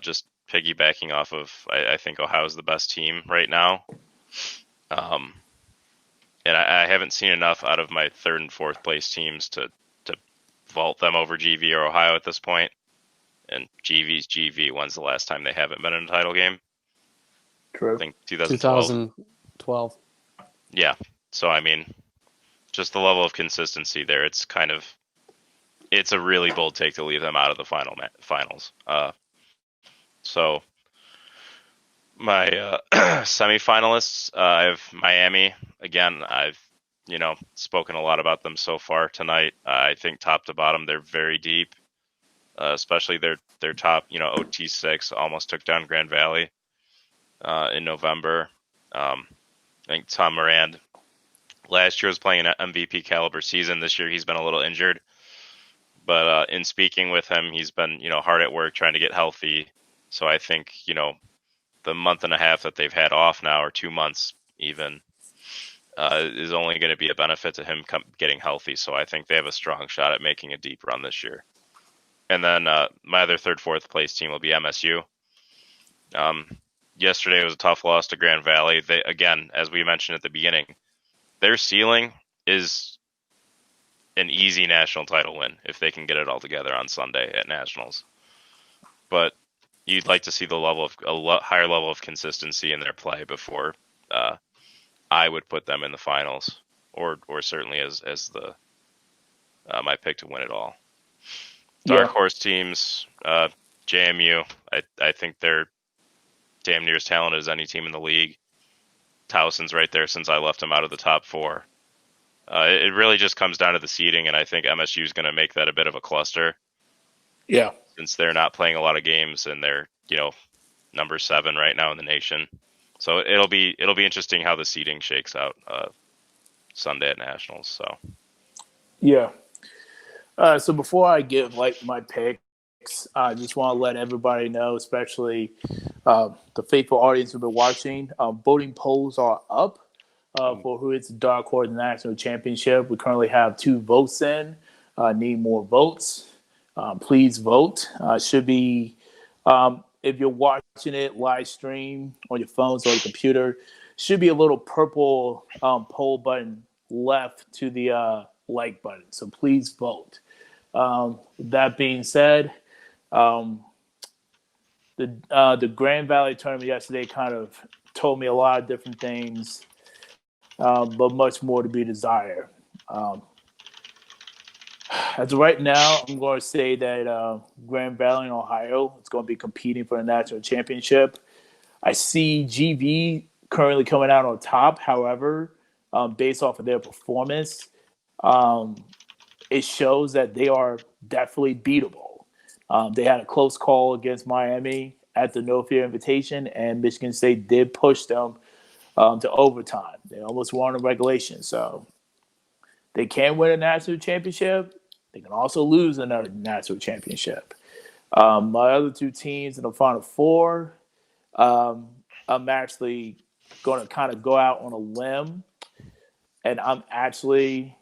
Just piggybacking off of, I think Ohio's the best team right now. And I haven't seen enough out of my third and fourth place teams to vault them over GV or Ohio at this point. And GV's GV. When's the last time they haven't been in a title game? True. I think 2012. 2012. Yeah. So, I mean, just the level of consistency there. It's a really bold take to leave them out of the finals. So my semifinalists, I have Miami. Again, I've spoken a lot about them so far tonight. I think top to bottom, they're very deep. Especially their top, OT6 almost took down Grand Valley in November. I think Tom Morand last year was playing an MVP caliber season. This year he's been a little injured. But in speaking with him, he's been, hard at work trying to get healthy. So I think, the month and a half that they've had off now, or 2 months even, is only going to be a benefit to him getting healthy. So I think they have a strong shot at making a deep run this year. And then my other third, fourth place team will be MSU. Yesterday was a tough loss to Grand Valley. They, again, as we mentioned at the beginning, their ceiling is an easy national title win if they can get it all together on Sunday at Nationals. But you'd like to see a higher level of consistency in their play before I would put them in the finals, or certainly as the my pick to win it all. Dark horse teams, JMU. I think they're damn near as talented as any team in the league. Towson's right there since I left him out of the top 4. It really just comes down to the seeding, and I think MSU is going to make that a bit of a cluster. Yeah. Since they're not playing a lot of games and they're, number 7 right now in the nation. So it'll be interesting how the seeding shakes out Sunday at Nationals. So Yeah. So before I give my picks, I just want to let everybody know, especially the faithful audience who've been watching, voting polls are up for who is the Dark Horse National Championship. We currently have 2 votes in. Need more votes. Please vote. Should be, if you're watching it live stream on your phones or your computer, should be a little purple poll button left to the like button. So please vote. That being said, the Grand Valley tournament yesterday kind of told me a lot of different things, but much more to be desired. As of right now, I'm going to say that Grand Valley in Ohio is going to be competing for the national championship. I see GV currently coming out on top. However, based off of their performance, it shows that they are definitely beatable. They had a close call against Miami, at the No Fear Invitation, and Michigan State did push them to overtime. They almost won in regulation. So they can win a national championship. They can also lose another national championship. My other two teams in the Final Four, I'm actually going to kind of go out on a limb, and I'm actually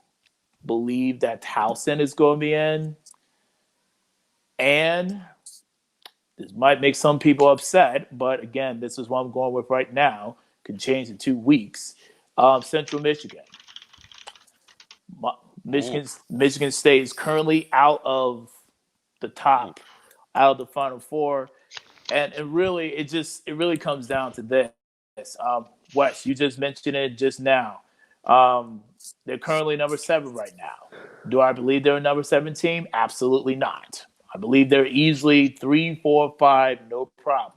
believe that Towson is going to be in. And this might make some people upset, but again, this is what I'm going with right now. Can change in 2 weeks. Central Michigan. Michigan State is currently out of the top, out of the Final Four, and it really comes down to this. Wes, you just mentioned it just now. They're currently number 7 right now. Do I believe they're a number 7 team? Absolutely not. I believe they're easily 3, 4, 5, no problem.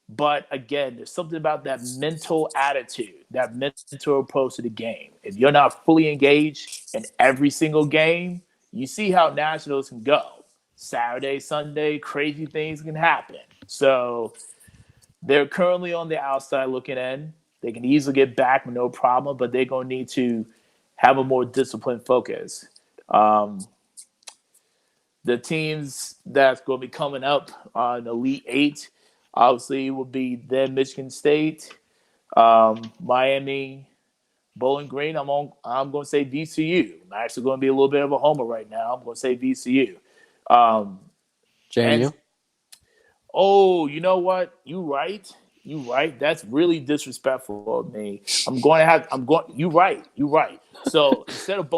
But again, there's something about that mental attitude, that mental approach to the game. If you're not fully engaged in every single game, you see how nationals can go. Saturday, Sunday, crazy things can happen. So they're currently on the outside looking in. They can easily get back with no problem, but they're going to need to have a more disciplined focus. The teams that's going to be coming up in Elite Eight, obviously, will be then Michigan State, Miami, Bowling Green. I'm going to say VCU. I'm actually going to be a little bit of a homer right now. I'm going to say VCU. JMU. Oh, you know what? You right. That's really disrespectful of me. You right. So instead of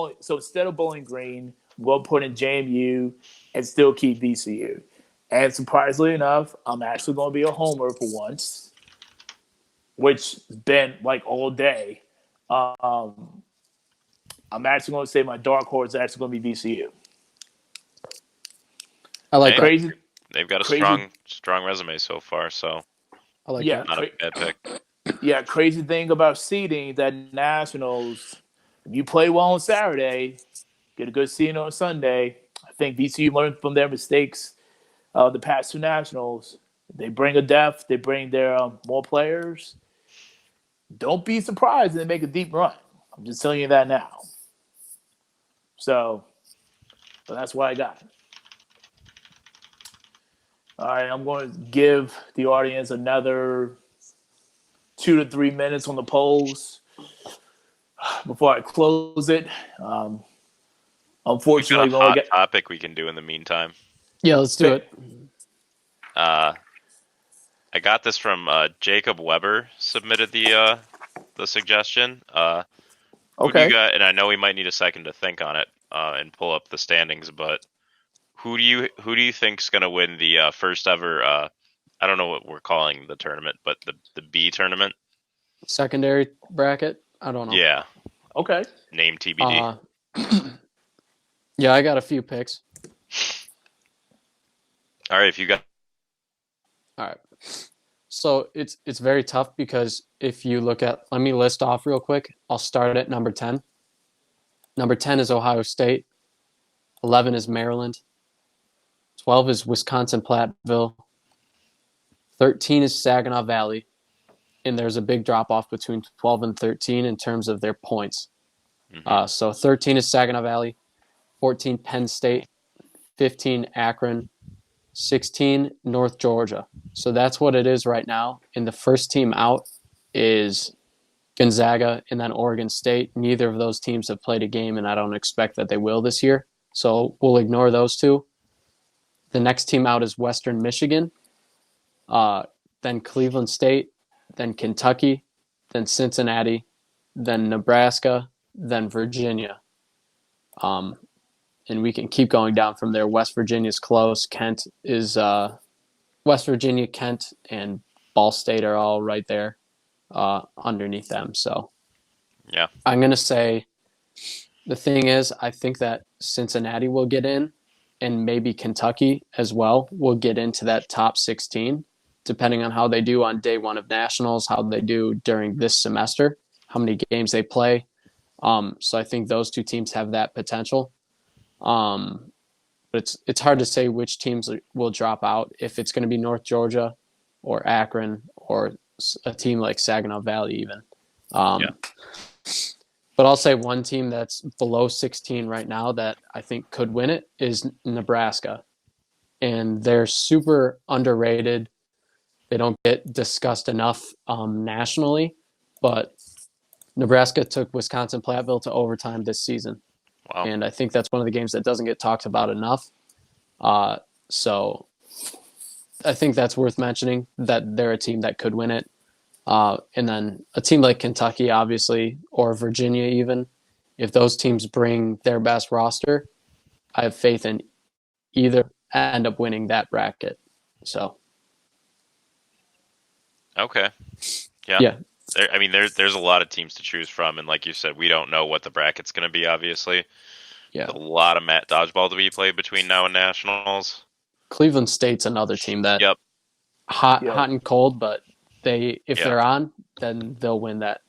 Bowling Green, I'm going to put in JMU and still keep VCU. And surprisingly enough, I'm actually going to be a homer for once, which has been like all day. I'm actually going to say my dark horse is actually going to be VCU. I like Hey, that. Crazy. They've got a Crazy. strong resume so far, so I like Yeah. that. not a bad pick. Yeah, crazy thing about seeding that nationals, if you play well on Saturday, get a good seeding on Sunday. I think VCU learned from their mistakes the past 2 nationals. They bring a depth, they bring their more players. Don't be surprised if they make a deep run. I'm just telling you that now. So that's what I got. All right, I'm going to give the audience another 2 to 3 minutes on the polls before I close it. We've got Unfortunately, a we only hot get topic we can do in the meantime. Yeah, let's do it. I got this from Jacob Weber. Submitted the suggestion. Who do you okay. got? And I know we might need a second to think on it and pull up the standings. But who do you think's going to win the first ever? I don't know what we're calling the tournament, but the B tournament. Secondary bracket. I don't know. Yeah, Okay. name TBD. Yeah, I got a few picks. All right, if you got. All right. So it's very tough because if you look at, let me list off real quick. I'll start at number 10. Number 10 is Ohio State. 11 is Maryland. 12 is Wisconsin-Platteville. 13 is Saginaw Valley. And there's a big drop-off between 12 and 13 in terms of their points. Mhm. So 13 is Saginaw Valley. 14, Penn State. 15, Akron. 16, North Georgia. So that's what it is right now. And the first team out is Gonzaga and then Oregon State. Neither of those teams have played a game, and I don't expect that they will this year. So we'll ignore those two. The next team out is Western Michigan, then Cleveland State, then Kentucky, then Cincinnati, then Nebraska, then Virginia. And we can keep going down from there. West Virginia's close. Kent is West Virginia, Kent, and Ball State are all right there underneath them. So Yeah. I'm going to say the thing is I think that Cincinnati will get in and maybe Kentucky as well will get into that top 16, depending on how they do on day one of nationals, how they do during this semester, how many games they play. So I think those two teams have that potential. but it's hard to say which teams will drop out. If it's going to be North Georgia, or Akron, or a team like Saginaw Valley, even. Yeah. But I'll say one team that's below 16 right now that I think could win it is Nebraska, and they're super underrated. They don't get discussed enough nationally, but Nebraska took Wisconsin Platteville to overtime this season, Wow. and I think that's one of the games that doesn't get talked about enough. So I think that's worth mentioning that they're a team that could win it. And then a team like Kentucky, obviously, or Virginia, even if those teams bring their best roster, I have faith in either end up winning that bracket. So Okay. Yeah. yeah, There's a lot of teams to choose from, and like you said, we don't know what the bracket's going to be. Obviously, yeah. a lot of mat dodgeball to be played between now and nationals. Cleveland State's another team that Yep. hot Yep. and cold, but if Yeah. they're on, then they'll win that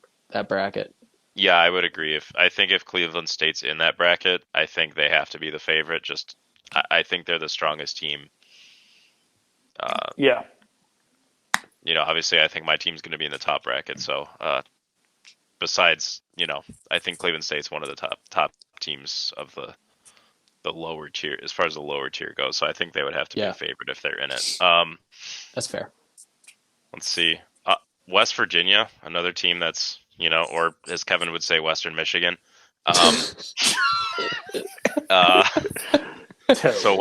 bracket. Yeah, I would agree. If Cleveland State's in that bracket, I think they have to be the favorite. I think they're the strongest team. Yeah. Obviously, I think my team's going to be in the top bracket. So, besides, I think Cleveland State's one of the top teams of the lower tier as far as the lower tier goes. So I think they would have to be Yeah. a favorite if they're in it. That's fair. Let's see. West Virginia, another team that's, or as Kevin would say, Western Michigan. So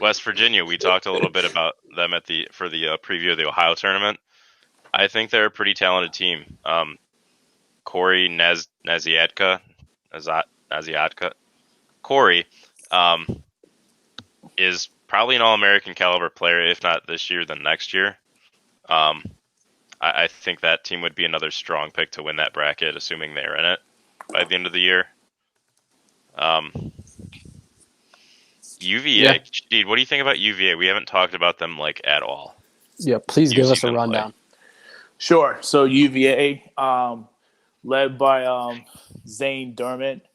West Virginia, we talked a little bit about them for the preview of the Ohio tournament. I think they're a pretty talented team. Corey Naziatka, Corey, is probably an All-American caliber player, if not this year, then next year. I think that team would be another strong pick to win that bracket, assuming they're in it by the end of the year. UVA, Yeah. Dude, what do you think about UVA? We haven't talked about them at all. Yeah, please You've give us seen a them play. rundown. Sure. So UVA, led by Zane Dermott,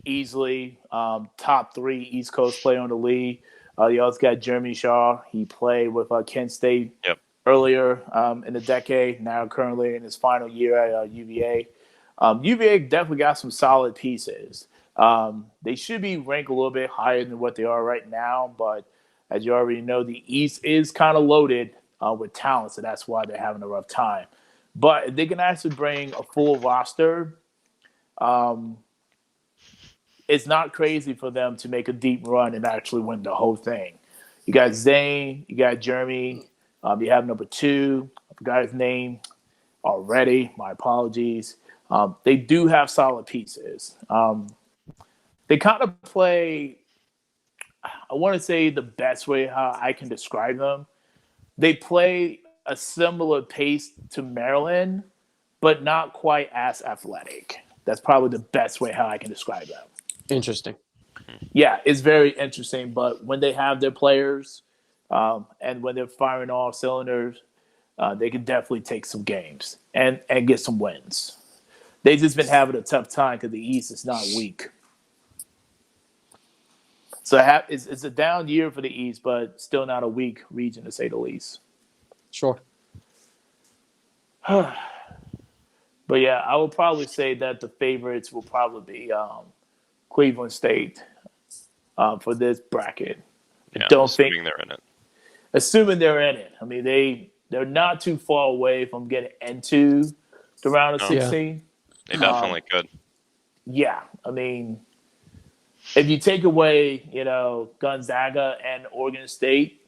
easily top 3 East Coast player in the league. You also got Jeremy Shaw. He played with Kent State Yep. earlier in the decade. Now currently in his final year at UVA. UVA definitely got some solid pieces. They should be ranked a little bit higher than what they are right now, but as you already know, the East is kind of loaded with talent, so that's why they're having a rough time. But if they can actually bring a full roster, it's not crazy for them to make a deep run and actually win the whole thing. You got Zane, you got Jeremy, you have number 2. I forgot his name already. My apologies. They do have solid pieces. They kind of play, I want to say the best way how I can describe them. They play a similar pace to Maryland, but not quite as athletic. That's probably the best way how I can describe them. Interesting. Yeah, it's very interesting. But when they have their players and when they're firing all cylinders, they can definitely take some games and get some wins. They've just been having a tough time because the East is not weak. So it's a down year for the East, but still not a weak region to say the least. Sure. But yeah, I would probably say that the favorites will probably be Cleveland State for this bracket. Yeah, Don't assuming think, they're in it. assuming they're in it. I mean, they're not too far away from getting into the round of No. 16. They definitely could. Yeah, I mean, if you take away, Gonzaga and Oregon State,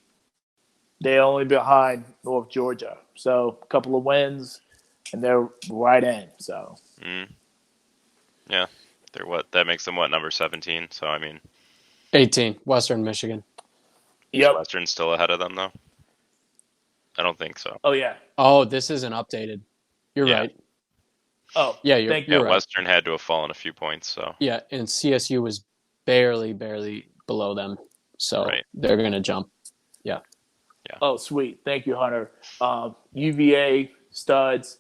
they're only behind North Georgia. So a couple of wins, and they're right in. So Yeah, they're that makes them number 17. So I mean, 18, Western Michigan. is yep. Western still ahead of them though? I don't think so. Oh yeah. Oh, this isn't updated. You're Yeah. right. Oh Yeah, thank you're Yeah, right. Western had to have fallen a few points. So Yeah, and CSU was barely below them. So Right. they're going to jump. Yeah. Oh, sweet. Thank you, Hunter. UVA studs,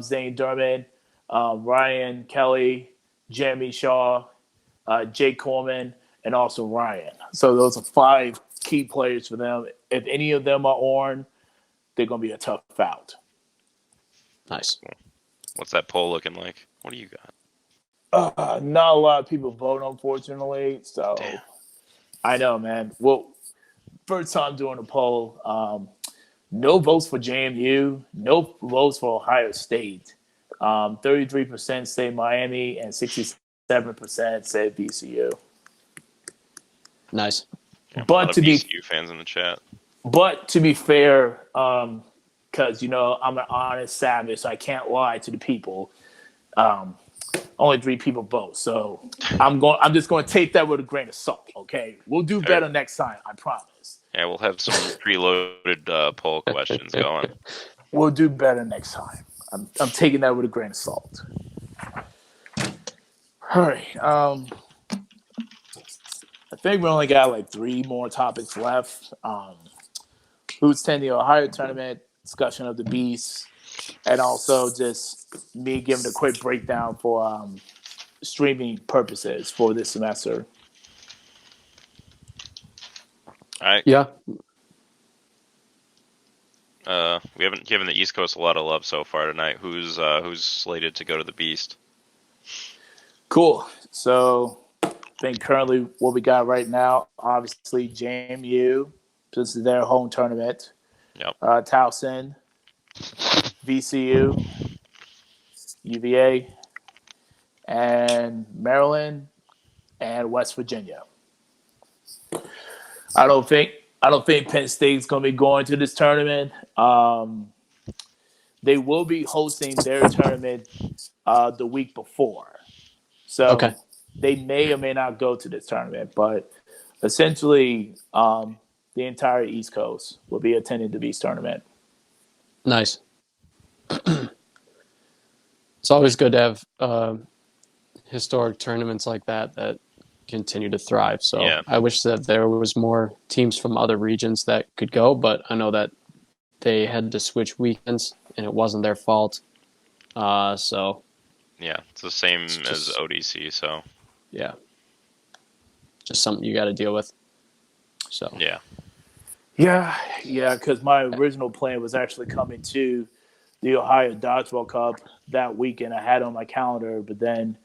Zane Dermott, Ryan Kelly, Jeremy Shaw, Jake Coleman, and also Ryan. So those are 5 key players for them. If any of them are on, they're going to be a tough out. Nice. What's that poll looking like? What do you got? Not a lot of people vote, unfortunately. So Damn. I know, man. Well, first time doing a poll. No votes for JMU. No votes for Ohio State. 33% say Miami, and 67% said VCU. Nice. Yeah, a But lot of to be VCU fans in the chat. But to be fair, because I'm an honest savage, so I can't lie to the people. Only 3 people vote, so I'm just going to take that with a grain of salt. Okay, we'll do Fair. better next time. I promise. Yeah, we'll have some preloaded poll questions going. We'll do better next time. I'm taking that with a grain of salt. All right. I think we only got like 3 more topics left. Who's 10 the Ohio tournament, discussion of the Beast, and also just me giving a quick breakdown for streaming purposes for this semester. All right. Yeah. We haven't given the East Coast a lot of love so far tonight. Who's slated to go to the Beast? Cool. So I think currently what we got right now, obviously JMU, this is their home tournament. Yep. Towson, VCU, UVA, and Maryland, and West Virginia. I don't think Penn State's going to be going to this tournament. They will be hosting their tournament the week before, so Okay. they may or may not go to this tournament. But essentially, the entire East Coast will be attending the Beast tournament. Nice. It's always good to have historic tournaments like that continue to thrive. So Yeah. I wish that there was more teams from other regions that could go, but I know that they had to switch weekends and it wasn't their fault. So Yeah, it's the same It's as just- ODC. So yeah, just something you got to deal with. So yeah, Yeah, because my original plan was actually coming to the Ohio Dodgeball Cup that weekend. I had on my calendar, but then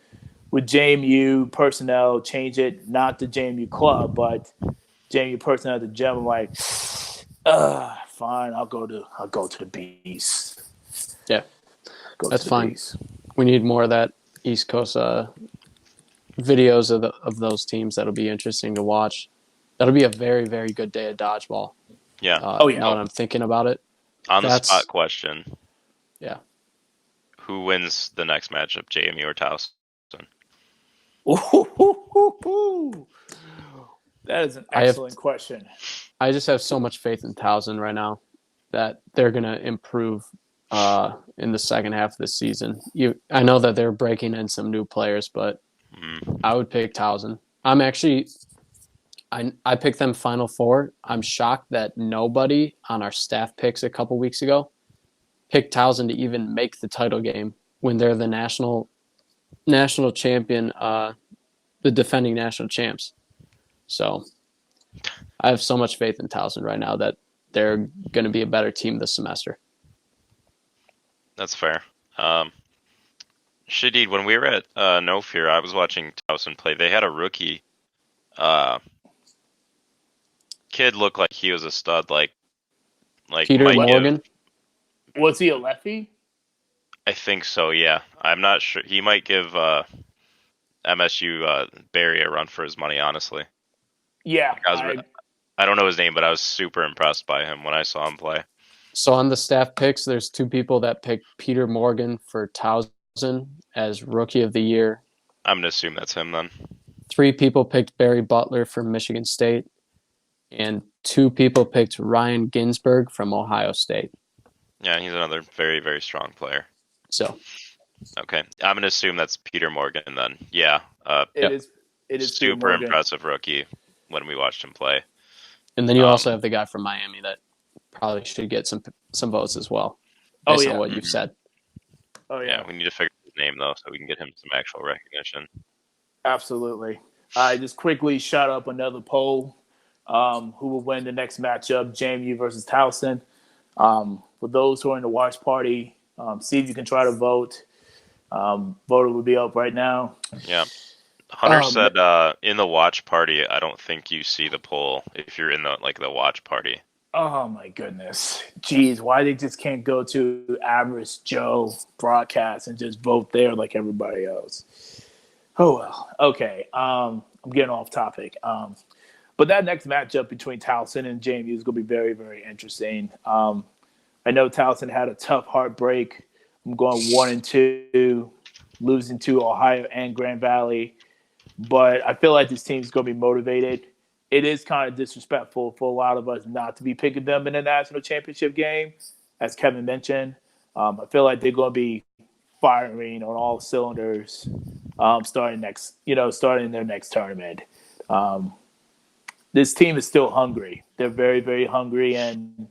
with JMU personnel, change it not the JMU club, but JMU personnel at the gym. I'm like, fine, I'll go to the Beast. Yeah, Go that's to the fine. Beast. we need more of that East Coast videos of those teams. That'll be interesting to watch. That'll be a very, very good day of dodgeball. yeah. Oh, yeah. Now that I'm thinking about it, On the that's- spot question: yeah. who wins the next matchup, JMU or Towson? Ooh, that is an I have- excellent question. I just have so much faith in Towson right now that they're going to improve in the second half of the season. I know that they're breaking in some new players, but I would pick Towson. I'm actually I picked them Final Four. I'm shocked that nobody on our staff picks a couple weeks ago picked Towson to even make the title game when they're the national champion, the defending national champs. So I have so much faith in Towson right now that they're going to be a better team this semester. That's fair. Shadid, when we were at No Fear, I was watching Towson play. They had a rookie kid look like he was a stud. Like Peter might give- Morgan. Was he a lefty? I think so. Yeah, I'm not sure. He might give MSU Barry a run for his money. Honestly, Yeah, I don't know his name, but I was super impressed by him when I saw him play. So on the staff picks, there's 2 people that picked Peter Morgan for Towson as Rookie of the Year. I'm gonna assume that's him then. 3 people picked Barry Butler from Michigan State. And 2 people picked Ryan Ginsberg from Ohio State. Yeah, he's another very, very strong player. So Okay, I'm gonna assume that's Peter Morgan then. Yeah, It is Peter super Morgan. impressive rookie when we watched him play. and then you also have the guy from Miami that probably should get some votes as well. Oh, Based yeah. on what you've said. Oh Yeah, yeah, we need to figure out his name though, so we can get him some actual recognition. absolutely. I just quickly shot up another poll. Who will win the next matchup, JMU versus Towson? For those who are in the watch party, see if you can try to vote. Voter will be up right now. Yeah. Hunter Um, said in the watch party, I don't think you see the poll if you're in the watch party. oh my goodness, geez, why they just can't go to average Joe broadcast and just vote there like everybody else? Oh well, okay. I'm getting off topic. But that next matchup between Towson and JMU is going to be very, very interesting. I know Towson had a tough heartbreak. I'm going 1-2, losing to Ohio and Grand Valley. But I feel like this team's going to be motivated. It is kind of disrespectful for a lot of us not to be picking them in the national championship game, as Kevin mentioned. I feel like they're going to be firing on all cylinders, starting their next tournament. Um, this team is still hungry. They're very, very hungry, and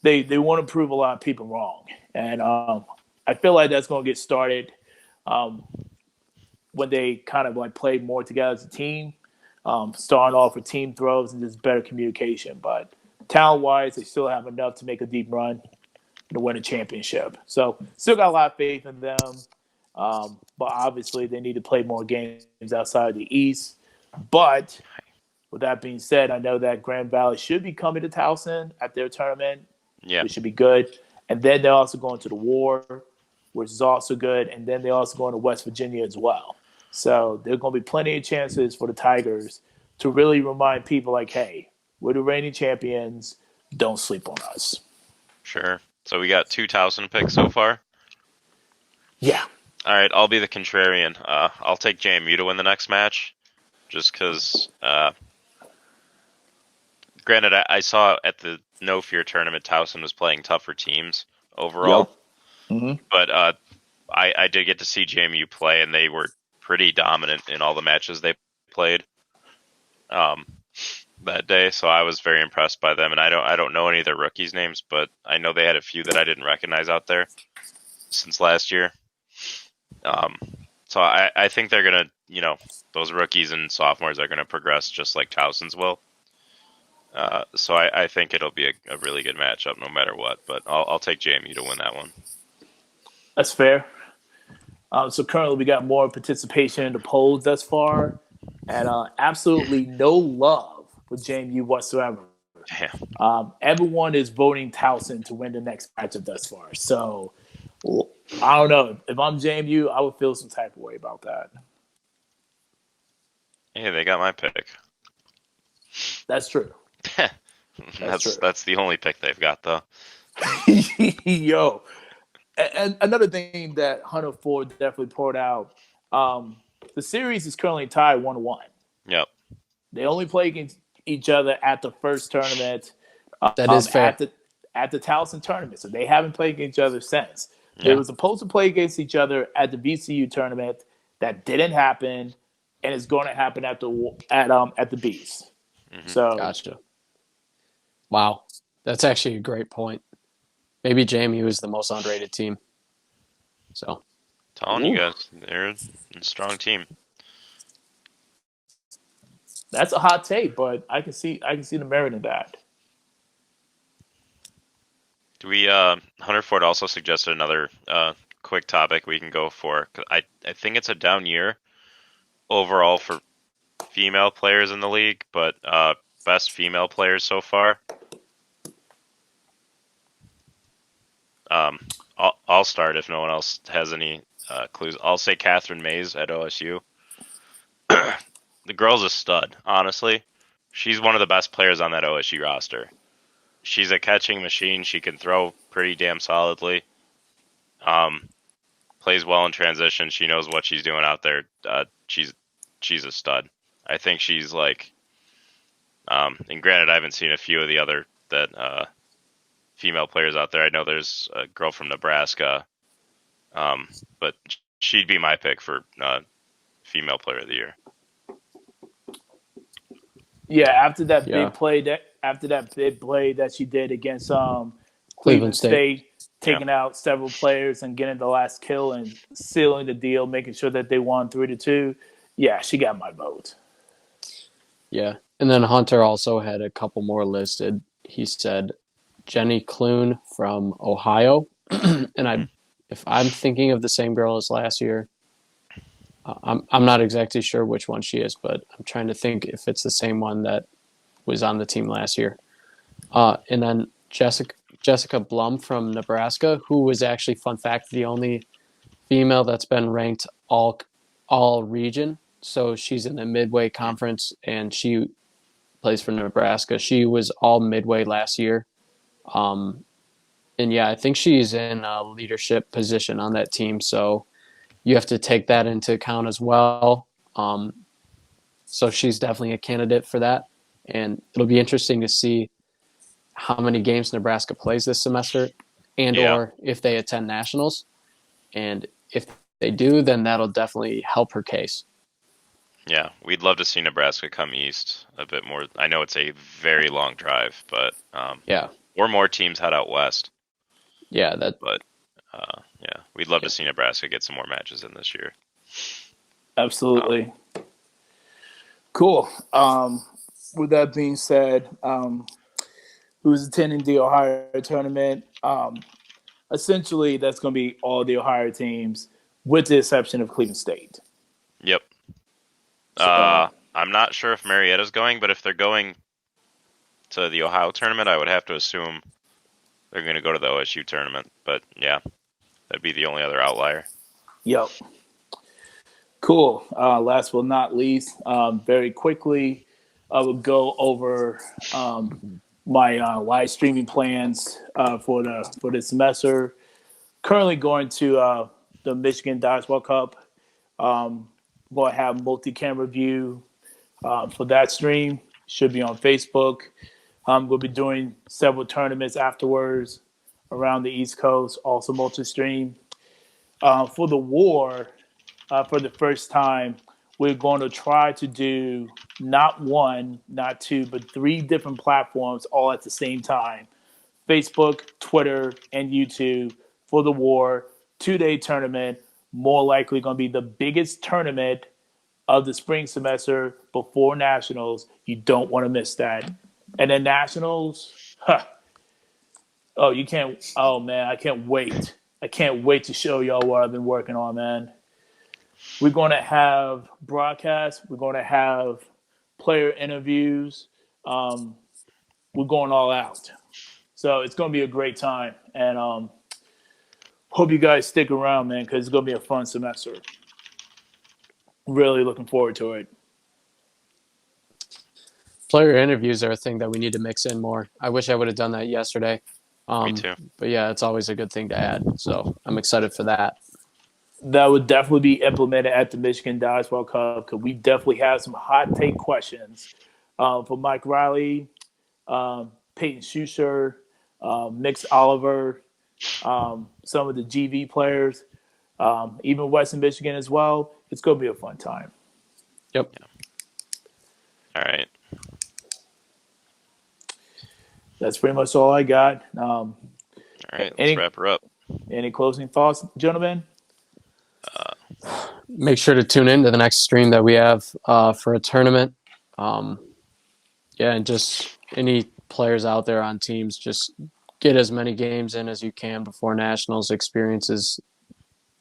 they want to prove a lot of people wrong. And I feel like that's going to get started um, when they kind of like play more together as a team, starting off with team throws and just better communication. But talent-wise, they still have enough to make a deep run to win a championship. So still got a lot of faith in them. But obviously, they need to play more games outside of the East. But with that being said, I know that Grand Valley should be coming to Towson at their tournament, Yeah. which should be good. And then they're also going to the War, which is also good. And then they're also going to West Virginia as well. So there are going to be plenty of chances for the Tigers to really remind people like, hey, we're the reigning champions. Don't sleep on us. Sure. So we got 2,000 picks so far. Yeah. All right, I'll be the contrarian. I'll take JMU to win the next match, just because. Granted, I saw at the No Fear tournament, Towson was playing tougher teams overall, but I did get to see JMU play, and they were pretty dominant in all the matches they played that day. So I was very impressed by them, and I don't know any of their rookies' names, but I know they had a few that I didn't recognize out there since last year. So I think they're gonna, those rookies and sophomores are gonna progress just like Towson's will. So I think it'll be a really good matchup no matter what. But I'll take JMU to win that one. That's fair. So currently we got more participation in the polls thus far, and absolutely no love for JMU whatsoever. Yeah. Everyone is voting Towson to win the next matchup thus far. So I don't know. If I'm JMU, I would feel some type of way about that. Hey, they got my pick. That's true. That's the only pick they've got though. Yo. And another thing that Hunter Ford definitely poured out, the series is currently tied 1-1. Yep. They only play against each other at the first tournament. That is fair. At the Towson tournament. So they haven't played against each other since. Yeah. They were supposed to play against each other at the VCU tournament. That didn't happen, and it's going to happen at the Beast. Mm-hmm. So Gotcha. Wow. That's actually a great point. Maybe JMU is the most underrated team. So, Telling you guys, they're a strong team. that's a hot take, but I can see the merit in that. Do we? Hunter Ford also suggested another quick topic we can go for. 'Cause I think it's a down year overall for female players in the league, but best female players so far. I'll start if no one else has any clues. I'll say Catherine Mays at OSU. The girl's a stud, honestly. She's one of the best players on that OSU roster. She's a catching machine. She can throw pretty damn solidly. Plays well in transition. She knows what she's doing out there. She's a stud. I think she's like, and granted, I haven't seen a few of the other female players out there. I know there's a girl from Nebraska, but she'd be my pick for female player of the year. Yeah, after that Yeah. big play that she did against Cleveland State. taking out several players and getting the last kill and sealing the deal, making sure that they won 3-2. Yeah, she got my vote. Yeah. And then Hunter also had a couple more listed. He said Jenny Clune from Ohio. And if I'm thinking of the same girl as last year, I'm not exactly sure which one she is, but I'm trying to think if it's the same one that was on the team last year. And then Jessica Blum from Nebraska, who was actually, fun fact, the only female that's been ranked all region. So she's in the Midway Conference, and she plays for Nebraska. She was all Midway last year. And yeah, I think she's in a leadership position on that team. So you have to take that into account as well. So she's definitely a candidate for that. And it'll be interesting to see how many games Nebraska plays this semester and Yeah. or if they attend nationals. And if they do, then that'll definitely help her case. Yeah, we'd love to see Nebraska come east a bit more. I know it's a very long drive, but Yeah. or more teams head out west. Yeah, that But yeah, we'd love to see Nebraska get some more matches in this year. Absolutely. Cool. With that being said, who's attending the Ohio tournament? Essentially, that's going to be all the Ohio teams, with the exception of Cleveland State. Yep. So, I'm not sure if Marietta's going, but if they're going to the Ohio tournament, I would have to assume they're going to go to the OSU tournament. But yeah, that'd be the only other outlier. yep. Cool. Last but not least, very quickly, I will go over my live streaming plans for the semester. Currently going to the Michigan Dodgeball Cup. Going to have multi-camera view for that stream. Should be on Facebook. We'll be doing several tournaments afterwards around the East Coast, also multi-stream. For the war, for the first time, we're going to try to do not one, not two, but 3 different platforms all at the same time. Facebook, Twitter, and YouTube for the war 2-day tournament. More likely going to be the biggest tournament of the spring semester before nationals. You don't want to miss that. And then nationals, huh. Oh, you can't. Oh man, I can't wait. I can't wait to show y'all what I've been working on, man. We're going to have broadcasts. We're going to have player interviews. We're going all out. So it's going to be a great time. And hope you guys stick around, man, because it's going to be a fun semester. Really looking forward to it. player interviews are a thing that we need to mix in more. I wish I would have done that yesterday. Me too. But yeah, it's always a good thing to add. So I'm excited for that. That would definitely be implemented at the Michigan Dodgeball Cup because we definitely have some hot take questions for Mike Riley, Peyton Schuster, Mix Oliver, some of the GV players, even Western Michigan as well. It's going to be a fun time. Yep. All right. That's pretty much all I got. All right. Let's wrap her up. Any closing thoughts, gentlemen? Make sure to tune in to the next stream that we have for a tournament. And just any players out there on teams, just get as many games in as you can before nationals. Experience is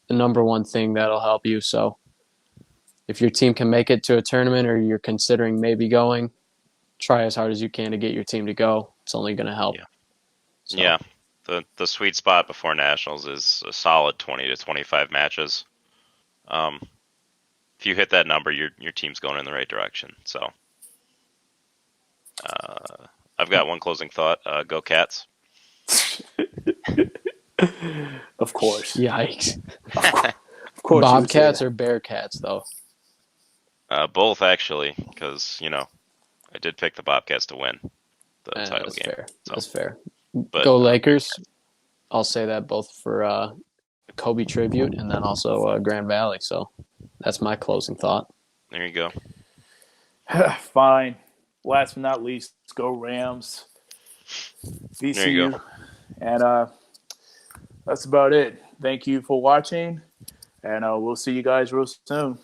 the number one thing that'll help you. So if your team can make it to a tournament or you're considering maybe going, try as hard as you can to get your team to go. It's only going to help. Yeah. So, Yeah. The sweet spot before nationals is a solid 20 to 25 matches. If you hit that number, your team's going in the right direction. So I've got one closing thought. Go Cats. Of course. Yikes. Of course. Bobcats or Bearcats, though? Both, actually, because, I did pick the Bobcats to win the title That's game. fair. So, That's fair. but, Go Lakers. I'll say that both for Kobe tribute and then also Grand Valley. So that's my closing thought. There you go. Fine. Last but not least, go Rams. VCU. There you go. And that's about it. Thank you for watching, and we'll see you guys real soon.